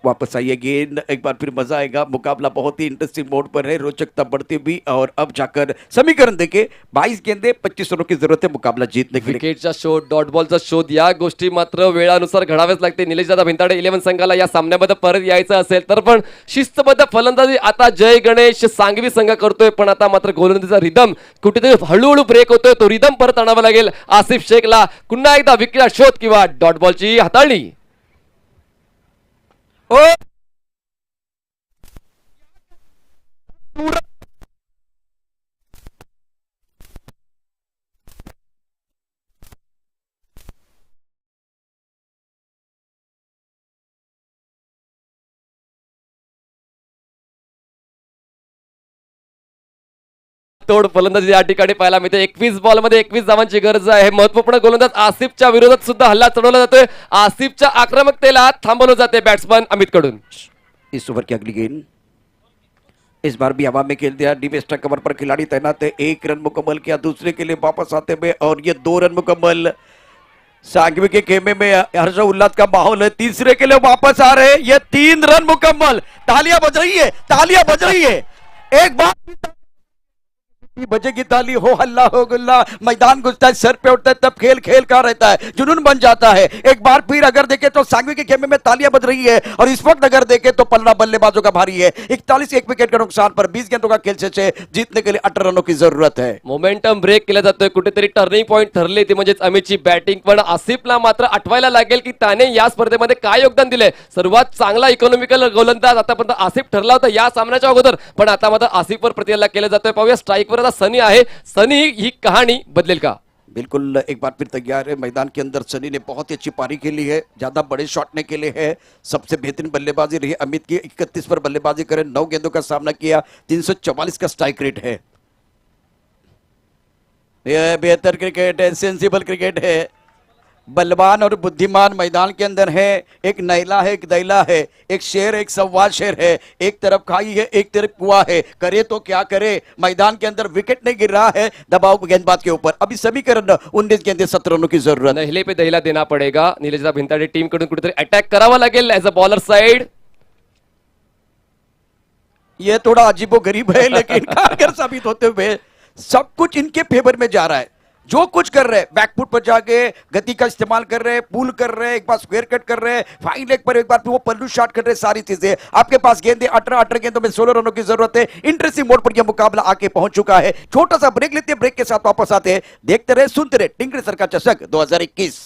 वापस आइए गेंद एक बार फिर मजा आएगा. मुकाबला बहुत ही इंटरेस्टिंग मोड पर है. रोचकता बढ़ती हुई और अब जाकर समीकरण देखे 22 गेंदे 25 रनों की जरूरत है मुकाबला जीतने के लिए. विकेटचा शोध, डॉट बॉलचा शोध या गोष्टी मात्र वेळानुसार घडाव्याच लागते. निलेश दादा भिंताडे 11 संघाला या सामन्यामध्ये परत यायचं असेल तर पण शिस्तबद्ध फलंदाजी आता जय गणेश सांगवी संघ करतोय पण आता मात्र गोलंदाजीचा रिदम कुठेतरी हळूहळू ब्रेक होतोय. तो रिदम परत आणावा लागेल आसिफ शेखला. पुन्हा एकदा विकेटचा शोध किंवा डॉट बॉलची हाताळणी. तोड फलंदाजी या ठिकाणी पाहायला मिळते. 21 बॉलमध्ये 21 धावांची गरज आहे. महत्वपूर्ण गोलंदाज आसिफच्या विरोधात सुद्धा हल्ला चढवला जातोय. आसिफच्या आक्रमकतेला थांबवलं जाते बॅट्समन अमित कडून. इस ओवर की अगली गेंद इस बार भी हवा में खेल दिया. डीप एक्स्ट्रा कवर पर खिलाड़ी तैनात है. 1 रन मुकम्मल किया. दूसरे के लिए वापस आते हुए और ये 2 रन मुकम्मल. सांगवी के खेमे में हर्ष उल्लास का माहौल है. तीसरे के लिए वापस आ रहे. ये 3 रन मुकम्मल. तालियां बज रही है, तालियां बज रही है. एक बार बजेगी ताली, हो हल्ला हो गुल्ला. मैदान घुसता है, सर पे उठता है, तब खेल खेल का रहता है, जुनून बन जाता है. एक बार फिर अगर देखें तो सांगवी के खेमे में तालियां बज रही है. और इस वक्त अगर देखें तो पलड़ा बल्लेबाजों का भारी है. 41 एक विकेट के नुकसान पर 20 गेंदों का खेल से जीतने के लिए 18 रनों की जरूरत है. मोमेंटम ब्रेक केला जातोय. कुठेतरी टर्निंग पॉईंट ठरले ती म्हणजेच अमितची बॅटिंग. पण आसिफला मात्र आठवायला लागेल की त्याने या स्पर्धेमध्ये काय योगदान दिले. सर्वात चांगला इकॉनॉमिकल गोलंदाज आतापर्यंत आसिफ ठरला होता या सामन्याच्या अगोदर, पण आता मात्र आसिफवर प्रतिहल्ला केला जातोय. पाहूया स्ट्राईकवर आता सनी आहे. सनी ही कहाणी बदलेल का? बिल्कुल एक बार फिर तैयार है. मैदान के अंदर सनी ने बहुत ही अच्छी पारी खेली है. ज्यादा बड़े शॉट ने खेले हैं. सबसे बेहतरीन बल्लेबाजी रही अमित की. 31 पर बल्लेबाजी करें, 9 गेंदों का सामना किया. 344 का स्ट्राइक रेट है. यह बेहतर क्रिकेट है, सेंसिबल क्रिकेट है. बलवान और बुद्धिमान मैदान के अंदर है. एक नैला है, एक दैला है, एक शेर, एक सवा शेर है. एक तरफ खाई है, एक तरफ कुआं है. करे तो क्या करे. मैदान के अंदर विकेट नहीं गिर रहा है दबाव गेंदबाज के ऊपर. अभी समीकरण 19 गेंदे 17 रनों की जरूरत. नहले पे दहिला देना पडेगा. निलेशदा भिंताडे टीम कडून कुठेतरी अटॅक करावा लागेल ऍज अ बॉलर साइड. ये थोड़ा अजीबो गरीब है लेकिन कारगर साबित होते हुए सब कुछ इनके फेवर में जा रहा है. जो कुछ कर रहे हैं, बैकफुट पर जाके गति का इस्तेमाल कर रहे हैं, पुल कर रहे हैं, एक बार स्क्वायर कट कर रहे हैं, फाइन लेग पर एक बार वो पल्लू शॉट कर रहे हैं. सारी चीजें आपके पास. गेंदे 18 गेंदों में 16 रनों की जरूरत है. इंटरेस्टिंग मोड पर यह मुकाबला आके पहुंच चुका है. छोटा सा ब्रेक लेते हैं, ब्रेक के साथ वापस आते हैं. देखते रहे, सुनते रहे. टिंकरी सर का चषक 2021.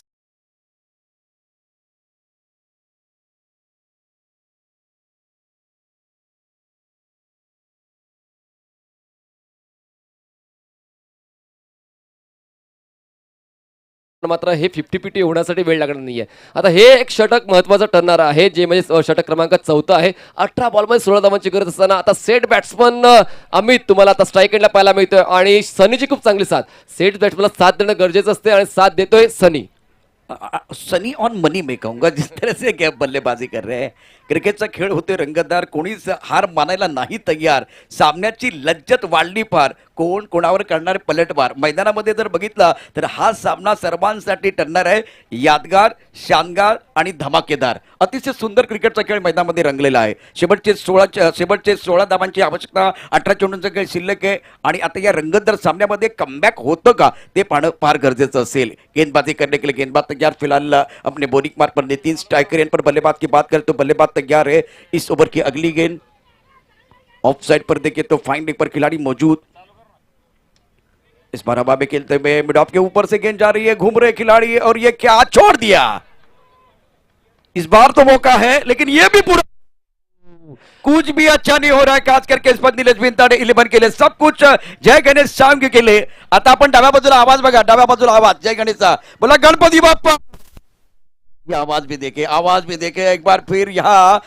मात्र हे 50-50 होण्यासाठी वेळ लागणार नाहीये. आता हे एक षटक महत्वाचं ठरणार आहे, जे म्हणजे षटक क्रमांक 14 आहे. 18 बॉलमध्ये 16 धावांची गरज असताना आता सेट बॅट्समन अमित तुम्हाला आता स्ट्राईक एंडला पाहायला मिळतोय आणि सनीची खूप चांगली साथ. सेट बॅट्समनला साथ देणं गरजेचं असते आणि साथ देतोय सनी. सनी ऑन मनी में कहूंगा. जिस तरह से क्या बल्लेबाजी कर रहे हैं. क्रिकेटचा खेळ होते रंगतदार. कोणीच हार मानायला नाही तयार. सामन्याची लज्जत वाढली फार. कोण कोणावर करणारे पलटवार. मैदानामध्ये जर बघितला तर हा सामना सर्वांसाठी ठरणार आहे. यादगार, शानदार आणि धमाकेदार. अतिशय सुंदर क्रिकेटचा खेळ मैदानामध्ये रंगलेला आहे. शेवटचे 16 धावांची आवश्यकता. 18 चेंडूंचा खेळ शिल्लक आहे आणि आता या रंगतदार सामन्यामध्ये कमबॅक होतं का ते पाहणं फार गरजेचं असेल. गेंदबाजी करने के लिए गेंदबाज तैयार. फिलहाल अपने बॉलिंग मार्क पर नितिन स्ट्राइकर पर बल्लेबाज की बात करें तो बल्लेबाज तैयार है. इस ओवर की अगली गेंद ऑफ साइड पर देखे तो फाइन लेग पर खिलाड़ी मौजूद. इस बार हवा में खेलते हुए मिड ऑफ के ऊपर से गेंद जा रही है. घूम रहे खिलाड़ी और ये क्या छोड़ दिया. इस बार तो मौका है लेकिन ये भी पूरा कुछ भी अच्छा नहीं हो रहा है. खास करके इस पर निलेश भिंताडे 11 के लिए सब कुछ जय गणेश सांग के लिए. आता आपण डाव्या बाजूला आवाज बघा. डाव्या बाजूला आवाज जय गणेशचा. बोला गणपती बाप्पा. ये आवाज भी देखे एक बार फिर यहाँ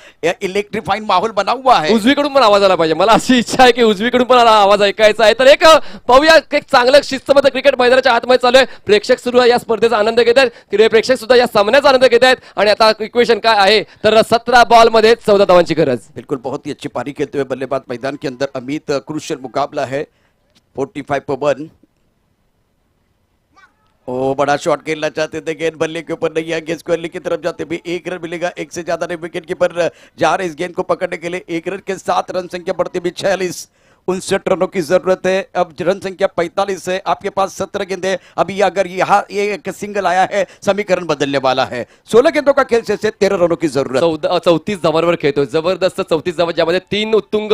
इलेक्ट्रिफाइंग माहौल बना हुआ है. उजवीकडून पण आवाज आला पाहिजे. मला अशी इच्छा आहे की उजवीकडून पण आवाज ऐकायचा आहे. तर एक पाहूया एक चांगलं शिस्तबद्ध क्रिकेट मैदानाच्या आतमध्ये चालू आहे. प्रेक्षक सुद्धा या स्पर्धेचा आनंद घेत आहेत. तिथे प्रेक्षक सुद्धा या सामन्याचा आनंद घेत आहेत. आणि आता इक्वेशन काय आहे तर 17 बॉल मध्ये 14 धावांची गरज. बिल्कुल बहुत ही अच्छी पारी खेलते हुए बल्लेबाज मैदान के अंदर अमित. क्रूशियल मुकाबला है. 45 पर 1. ओ बड़ा शॉट खेलना चाहते थे. गेंद बल्ले के ऊपर नहीं है. गेंद स्क्वायर की तरफ जाते भी 1 रन मिलेगा. एक से ज्यादा नहीं. विकेट कीपर जा रहे इस गेंद को पकड़ने के लिए. 1 रन के साथ रन संख्या बढ़ती भी 46. 59 रनों की जरूरत है. अब रन संख्या 45 है. आपके पास 17 गेंदे. अभी अगर यहाँ एक सिंगल आया है समीकरण बदलने वाला है. 16 गेंदों का खेल से 13 रनों की जरूरत. 34 धावांवर खेळतोय. जबरदस्त 34 धावा, ज्यामध्ये 3 उत्तुंग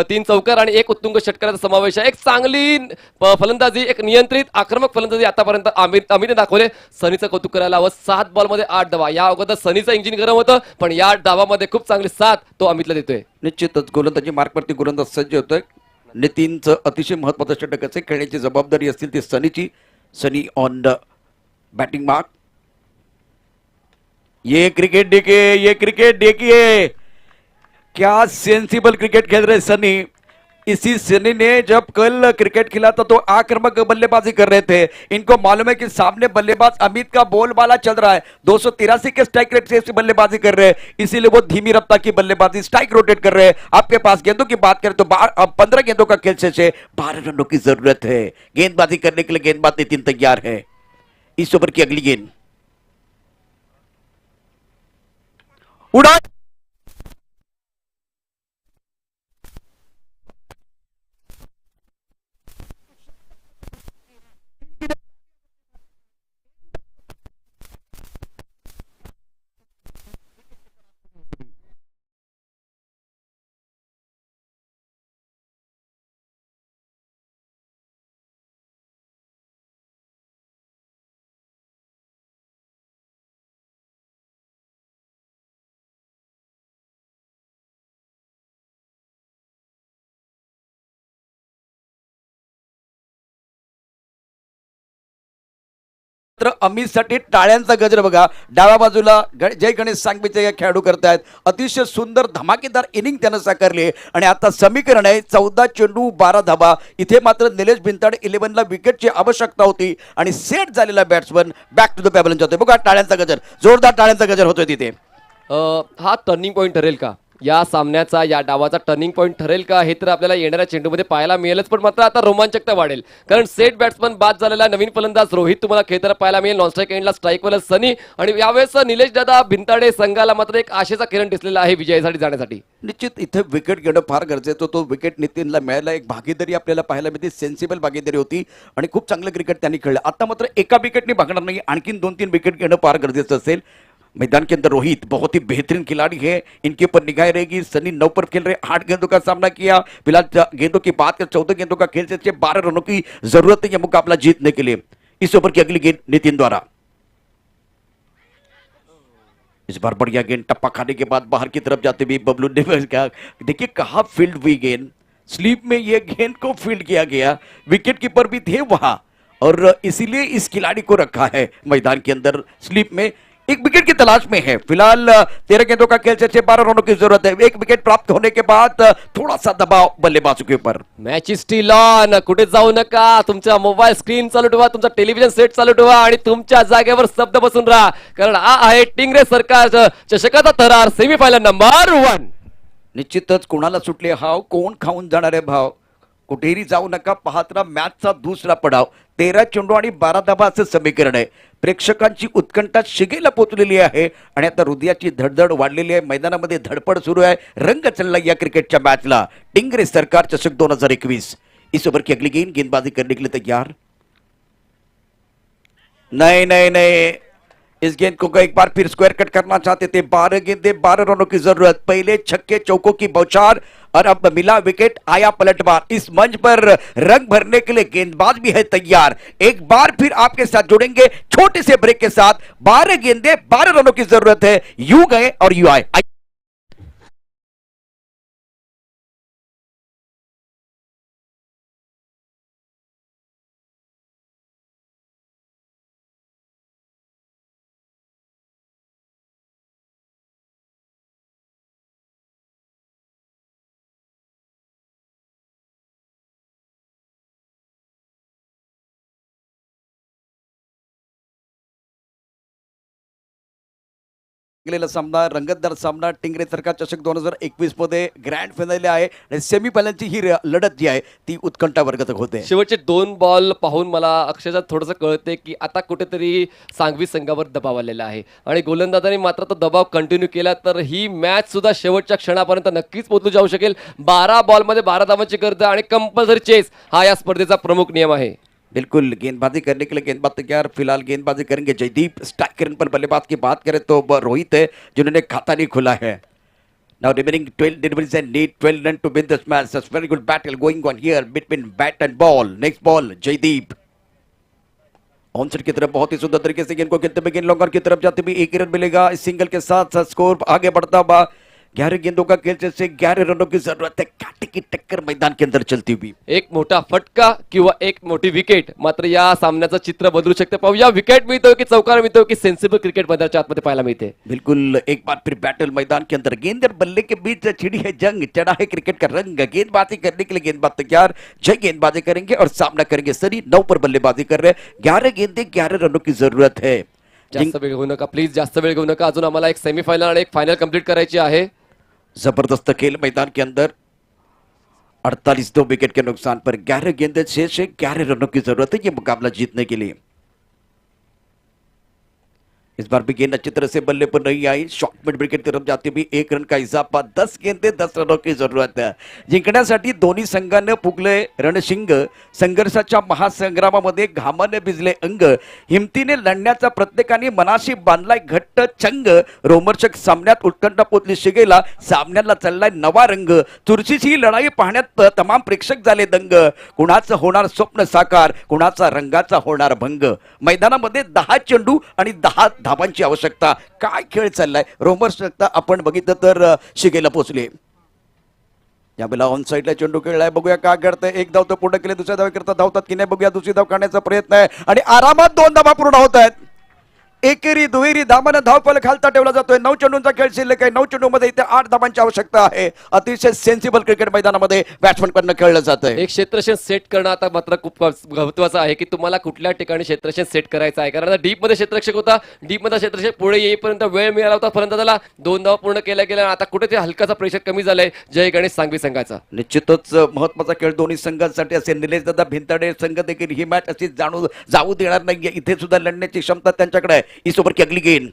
3 चौकार आणि 1 उत्तुंग षटकाराचा समावेश आहे. एक चांगली फलंदाजी, एक नियंत्रित आक्रमक फलंदाजी आतापर्यंत अमितने दाखवले. सनीचं कौतुक करायला हवं. 7 बॉलमध्ये 8 धावा. या अगोदर सनीचं इंजिन गरम होतं, पण या डावामध्ये खूप चांगली साथ तो अमितला देतोय. निश्चितच गोलंदाजी मार्कवरती गोलंदाज सज्ज होतोय. नितीनचं अतिशय महत्वाचं षटक असेल. खेळण्याची जबाबदारी असतील ती सनीची. सनी ऑन द बैटिंग मार्क. ये क्रिकेट देखिए क्या सेंसिबल क्रिकेट खेल रहे सनी. इसी सनी ने जब कल क्रिकेट खेला था तो आक्रामक बल्लेबाजी कर रहे थे। इनको मालूम है कि सामने बल्लेबाज अमित का बोलबाला चल रहा है, 283 के स्ट्राइक रेट से बल्लेबाजी कर रहे हैं, इसीलिए वो धीमी रफ्तार की बल्लेबाजी स्ट्राइक रोटेट कर रहे हैं। आपके पास गेंदों की बात करें तो 15 गेंदों का खेल से 12 रनों की जरूरत है। गेंदबाजी करने के लिए गेंदबाज नितिन तैयार है। इस ओवर की अगली गेंद उड़ा अमित साठी टाळ्यांचा गजर बघा। डाव्या बाजूला जय गणेश सांगवीचे या खेळाडू करतायत। अतिशय सुंदर धमाकेदार इनिंग त्यानं साकारली आणि आता समीकरण आहे 14 चेंडू 12 धाबा। इथे मात्र निलेश भिंताड 11 ला विकेटची आवश्यकता होती आणि सेट झालेला बॅट्समन बॅक टू द पॅबलन जातोय। बघा टाळ्यांचा गजर, जोरदार टाळ्यांचा गजर होतोय तिथे। हा टर्निंग पॉईंट ठरेल का या सामन्याचा, या डावाचा टर्निंग पॉईंट ठरेल का हे तर आपल्याला येणाऱ्या चेंडूमध्ये पाहायला मिळेलच, पण मात्र आता रोमांचकता वाढेल कारण सेट बॅट्समन बाद झालेला नवीन फलंदाज रोहित तुम्हाला खेळताना पाहायला मिळेल। नॉन स्ट्राईक एंडला स्ट्राईकवर सनी आणि यावेळेस निलेश दादा भिंताडे संघाला मात्र एक आशेचा किरण दिसलेला आहे विजयासाठी जाण्यासाठी। निश्चित इथे विकेट घेणं फार गरजेचं, तो विकेट नितीनला मिळाला। एक भागीदारी आपल्याला पाहायला मिळते, सेन्सिबल भागीदारी होती आणि खूप चांगलं क्रिकेट त्यांनी खेळलं। आता मात्र एका विकेटने भागणार नाही, आणखीन 2-3 विकेट घेणं फार गरजेचं असेल। मैदान के अंदर रोहित बहुत ही बेहतरीन खिलाड़ी है, इनके ऊपर निगाह रहेगी। सनी 9 पर खेल रहे, 8 गेंदों का सामना किया। फिलहाल गेंदों की बात करें 14 गेंदों का खेल से 12 रनों की जरूरत है मुकाबला जीतने के लिए। इस ओवर की अगली गेंद नितिन द्वारा, इस बार बढ़िया गेंद टप्पा खाने के बाद बाहर की तरफ जाते हुए बबलू ने देखिए कहा फील्ड हुई गेंद, स्लीप में यह गेंद को फील्ड किया गया। विकेट कीपर भी थे वहां और इसीलिए इस खिलाड़ी को रखा है मैदान के अंदर। स्लीप में एक विकेट की तलाश में है। फिलहाल 13 गेंदों का खेल से 12 रनों की जरूरत है। एक विकेट प्राप्त होने के बाद थोड़ा सा दबाव बल्लेबाजों के ऊपर। मॅच स्टील ऑन, कुठे जाऊ नका, तुमचा मोबाईल स्क्रीन चालू ठेवा, तुमचा टेलिव्हिजन सेट चालू ठेवा आणि तुमच्या जागेवर स्तब्ध बसून राहा कारण हा आहे टिंगरे सरकार चषकाचा थरार सेमीफायनल नंबर 1। निश्चितच कोणाला सुटले हाव, कोण खाऊन जाणारे भाव, कुठेही जाऊ नका, पाहत राहा मॅचचा दुसरा पडाव। 13 चेंडू आणि 12 धाबा असं समीकरण आहे। प्रेक्षकांची उत्कंठा शिगेला पोचलेली आहे आणि आता हृदयाची धडधड वाढलेली आहे। मैदानामध्ये धडपड सुरू आहे, रंग चढला या क्रिकेटच्या मॅचला। टिंगरे सरकार चषक 2021। इस ओवर की अगली गेंद, गेंदबाजी करने के लिए तैयार, नहीं नहीं नहीं, इस गेंद को एक बार फिर स्क्वायर कट करना चाहते थे। 12 गेंदे 12 रनों की जरूरत, पहले छक्के चौकों की बौछार और अब मिला विकेट, आया पलटवार। इस मंच पर रंग भरने के लिए गेंदबाज भी है तैयार। एक बार फिर आपके साथ जुड़ेंगे छोटे से ब्रेक के साथ। 12 गेंदे 12 रनों की जरूरत है, यू गए और यू आए। गेलेला सामना, रंगतदार सामना, टिंगरे सरकार चषक 2021 मध्ये ग्रँड फायनल आहे आणि सेमीफायनलची ही लढत जी आहे ती उत्कंठा वर्गातक होते। शेवटचे 2 बॉल पाहून मला अक्षरशः थोडंसं कळते की आता कुठेतरी सांगवी संघावर दबाव आलेला आहे आणि गोलंदाजांनी मात्र तो दबाव कंटिन्यू केला तर ही मॅच सुद्धा शेवटच्या क्षणापर्यंत नक्कीच पोहोचू जाऊ शकेल। 12 बॉलमध्ये 12 धावांची गरज आणि कंपल्सरी चेस हा या स्पर्धेचा प्रमुख नियम आहे। बिल्कुल गेंदबाजी करने के लिए गेंदबाज तैयार। फिलहाल गेंदबाजी करेंगे जयदीप। स्ट्राइकर पर बल्लेबाज की बात करें तो रोहित है जिन्होंने खाता नहीं खुला है। Now remaining 12 deliveries and need 12 run to win this match. That's very good battle going on here between bat and ball. Next ball Jaydeep ऑनसेट की तरफ बहुत ही सुंदर तरीके से गेंद को खेलते हुए गेंद लॉन्गर की तरफ जाते हुए एक रन मिलेगा। इस सिंगल के साथ स्कोर आगे बढ़ता हुआ 11 गेंदों का खेल से 11 रनों की जरूरत है, कांटे की टक्कर मैदान के अंदर चलती हुई। एक मोठा फटका किंवा एक मोठी विकेट मात्र या सामन्याचं चित्र बदलू शकते. पाहूया विकेट मिळतोय की चौकार मिळतोय की सेन्सिबल क्रिकेट मैदानाच्या आतमध्ये पाहायला मिळते. बिल्कुल एक बार फिर बैटल मैदान के अंदर, गेंद और बल्ले के बीच छिड़ी है जंग, चढ़ा है क्रिकेट का रंग, गेंदबाजी करने के लिए गेंदबाज तैयार, जय गेंदबाजी करेंगे और सामना करेंगे सरी. 9 पर बल्लेबाजी कर रहे हैं, 11 गेंदे 11 रनों की जरूरत है. जास्त वेळ घेऊ नका प्लीज, जास्त वेळ घेऊ नका. अजून आम्हाला एक सेमीफायनल आणि एक फायनल कंप्लीट करायची आहे. जबरदस्त खेल मैदान के अंदर, 48 2 विकेट के नुकसान पर 11 गेंदे शेष है, 11 रनों की जरूरत है ये मुकाबला जीतने के लिए. इस बार भी गेंद अच्छी तरह से बल्ले पर नहीं आई, शॉर्ट मिड विकेट की तरफ जाती हुई 1 रन का इजाफा, 10 गेंदे 10 रनों की जरूरत है. जिंकण्यासाठी दोन्ही संघाने फुगले रणशिंग, संघर्षाच्या महासंग्रामामध्ये घामाने भिजले अंग, हिमतीने लढण्याचा प्रत्येकाने मनाशी बांधलाय घट्ट चंग. रोमर्चक सामन्यात उत्कंठा पोचली शिगेला, सामन्याला चाललाय नवा रंग. चुरशीची ही लढाई पाहण्यात तमाम प्रेक्षक झाले दंग. कुणाचं होणार स्वप्न साकार, कुणाचा रंगाचा होणार भंग. मैदानामध्ये 10 चेंडू आणि 10 धावांची आवश्यकता. काय खेळ चाललाय, रोमर्चकता आपण बघितलं तर शिगेला पोहोचले. यावेळेला ऑन साईडला चेंडू खेळलाय, बघूया काय घडतंय. एक धाव तो पूर्ण केले, दुसऱ्या धावेकरता धावतात की नाही बघूया. दुसरी धाव काढण्याचा प्रयत्न आहे आणि आरामात 2 धावा पूर्ण होत आहेत. एकेरी दुहेरी धावानं धावफलक खालता ठेवला जातोय. 9 चेंडूंचा खेळ शिल्लक आहे. 9 चेंडूमध्ये इथे 8 धावांची आवश्यकता आहे. अतिशय सेन्सिबल क्रिकेट मैदानामध्ये बॅट्समन कडनं खेळलं जात आहे. एक क्षेत्रक्षण सेट करणं आता मात्र खूप महत्वाचं आहे की तुम्हाला कुठल्या ठिकाणी क्षेत्रक्षण सेट करायचं आहे. कारण आता डीप मध्ये क्षेत्ररक्षक होता, डीप मध्ये क्षेत्ररक्षक पुढे येईपर्यंत वेळ मिळाला होता, परंतु त्याला 2 धावा पूर्ण केल्या गेल्या. आता कुठे ते हलकाचा प्रेशर कमी झालाय जय गणेश सांगवी संघाचा. निश्चितच महत्वाचा खेळ दोन्ही संघांसाठी असेल. निलेश दादा भिंताडे संघ देखील ही मॅच अशी जाऊ देणार नाहीये. इथे सुद्धा लढण्याची क्षमता त्यांच्याकडे आहे. इस ओवर की अगली गेंद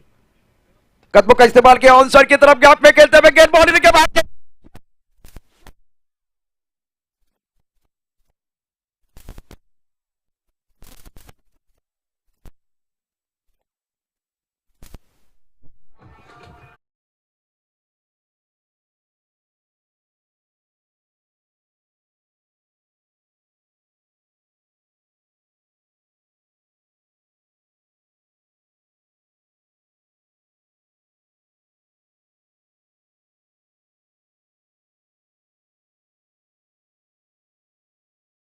कदमों का इस्तेमाल किया, ऑन साइड की तरफ गैप में खेलते हुए गेंद बाउंड्री के बाद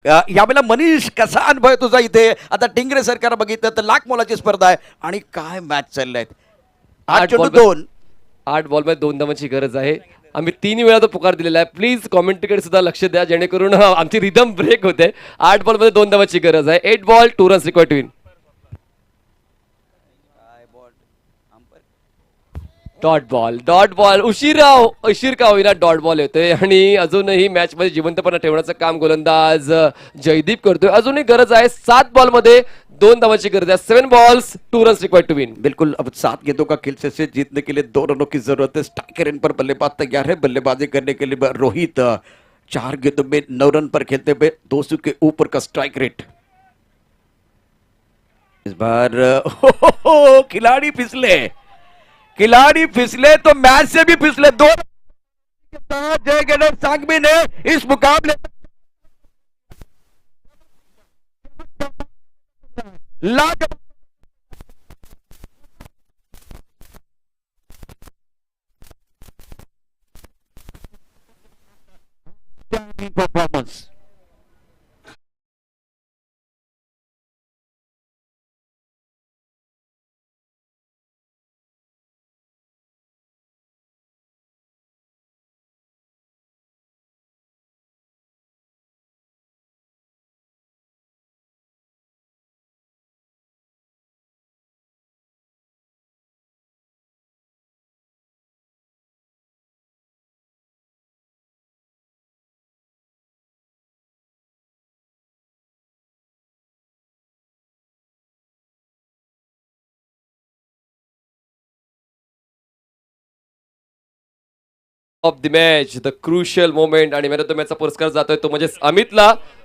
यावेळेला मनीष कसा अनुभव आहे तुझा इथे? आता टिंगरे सरकार बघितलं तर लाख मोलाची स्पर्धा आहे आणि काय मॅच चाललाय. 8 चेंडू 2, 8 बॉलमध्ये 2 धावांची गरज आहे. आम्ही 3 वेळा तो पुकार दिलेला आहे. प्लीज कॉमेंट्रीकडे सुद्धा लक्ष द्या जेणेकरून आमची रिदम ब्रेक होते. 8 बॉलमध्ये 2 धावांची गरज आहे. 8 ball 2 runs required to win. Dot ball उशीर का होईना डॉट बॉल येतोय आणि अजूनही मॅच मध्ये जिवंतपणा ठेवण्याचं काम गोलंदाज जयदीप करतोय. अजूनही गरज आहे. 7 बॉल मध्ये 2 धावांची गरज आहे. 7 balls 2 runs required to win. बिल्कुल. अब 7 गेंदों का खेल से जीतने के लिए 2 रनों की जरूरत है. स्ट्राइकर इन पर बल्लेबाज तैयार है बल्लेबाजी करने के लिए. रोहित 4 गेंदों में 9 रन पर खेलते हुए 200 के ऊपर का स्ट्राइक रेट. इस बार खिलाड़ी फिसले तो मैच से भी फिसले. 2 जय गणेश सांघवी ने इस मुकाबले performance. Of the match the crucial moment आणि मॅन ऑफ द मॅचचा पुरस्कार जातोय तो म्हणजे अमितला.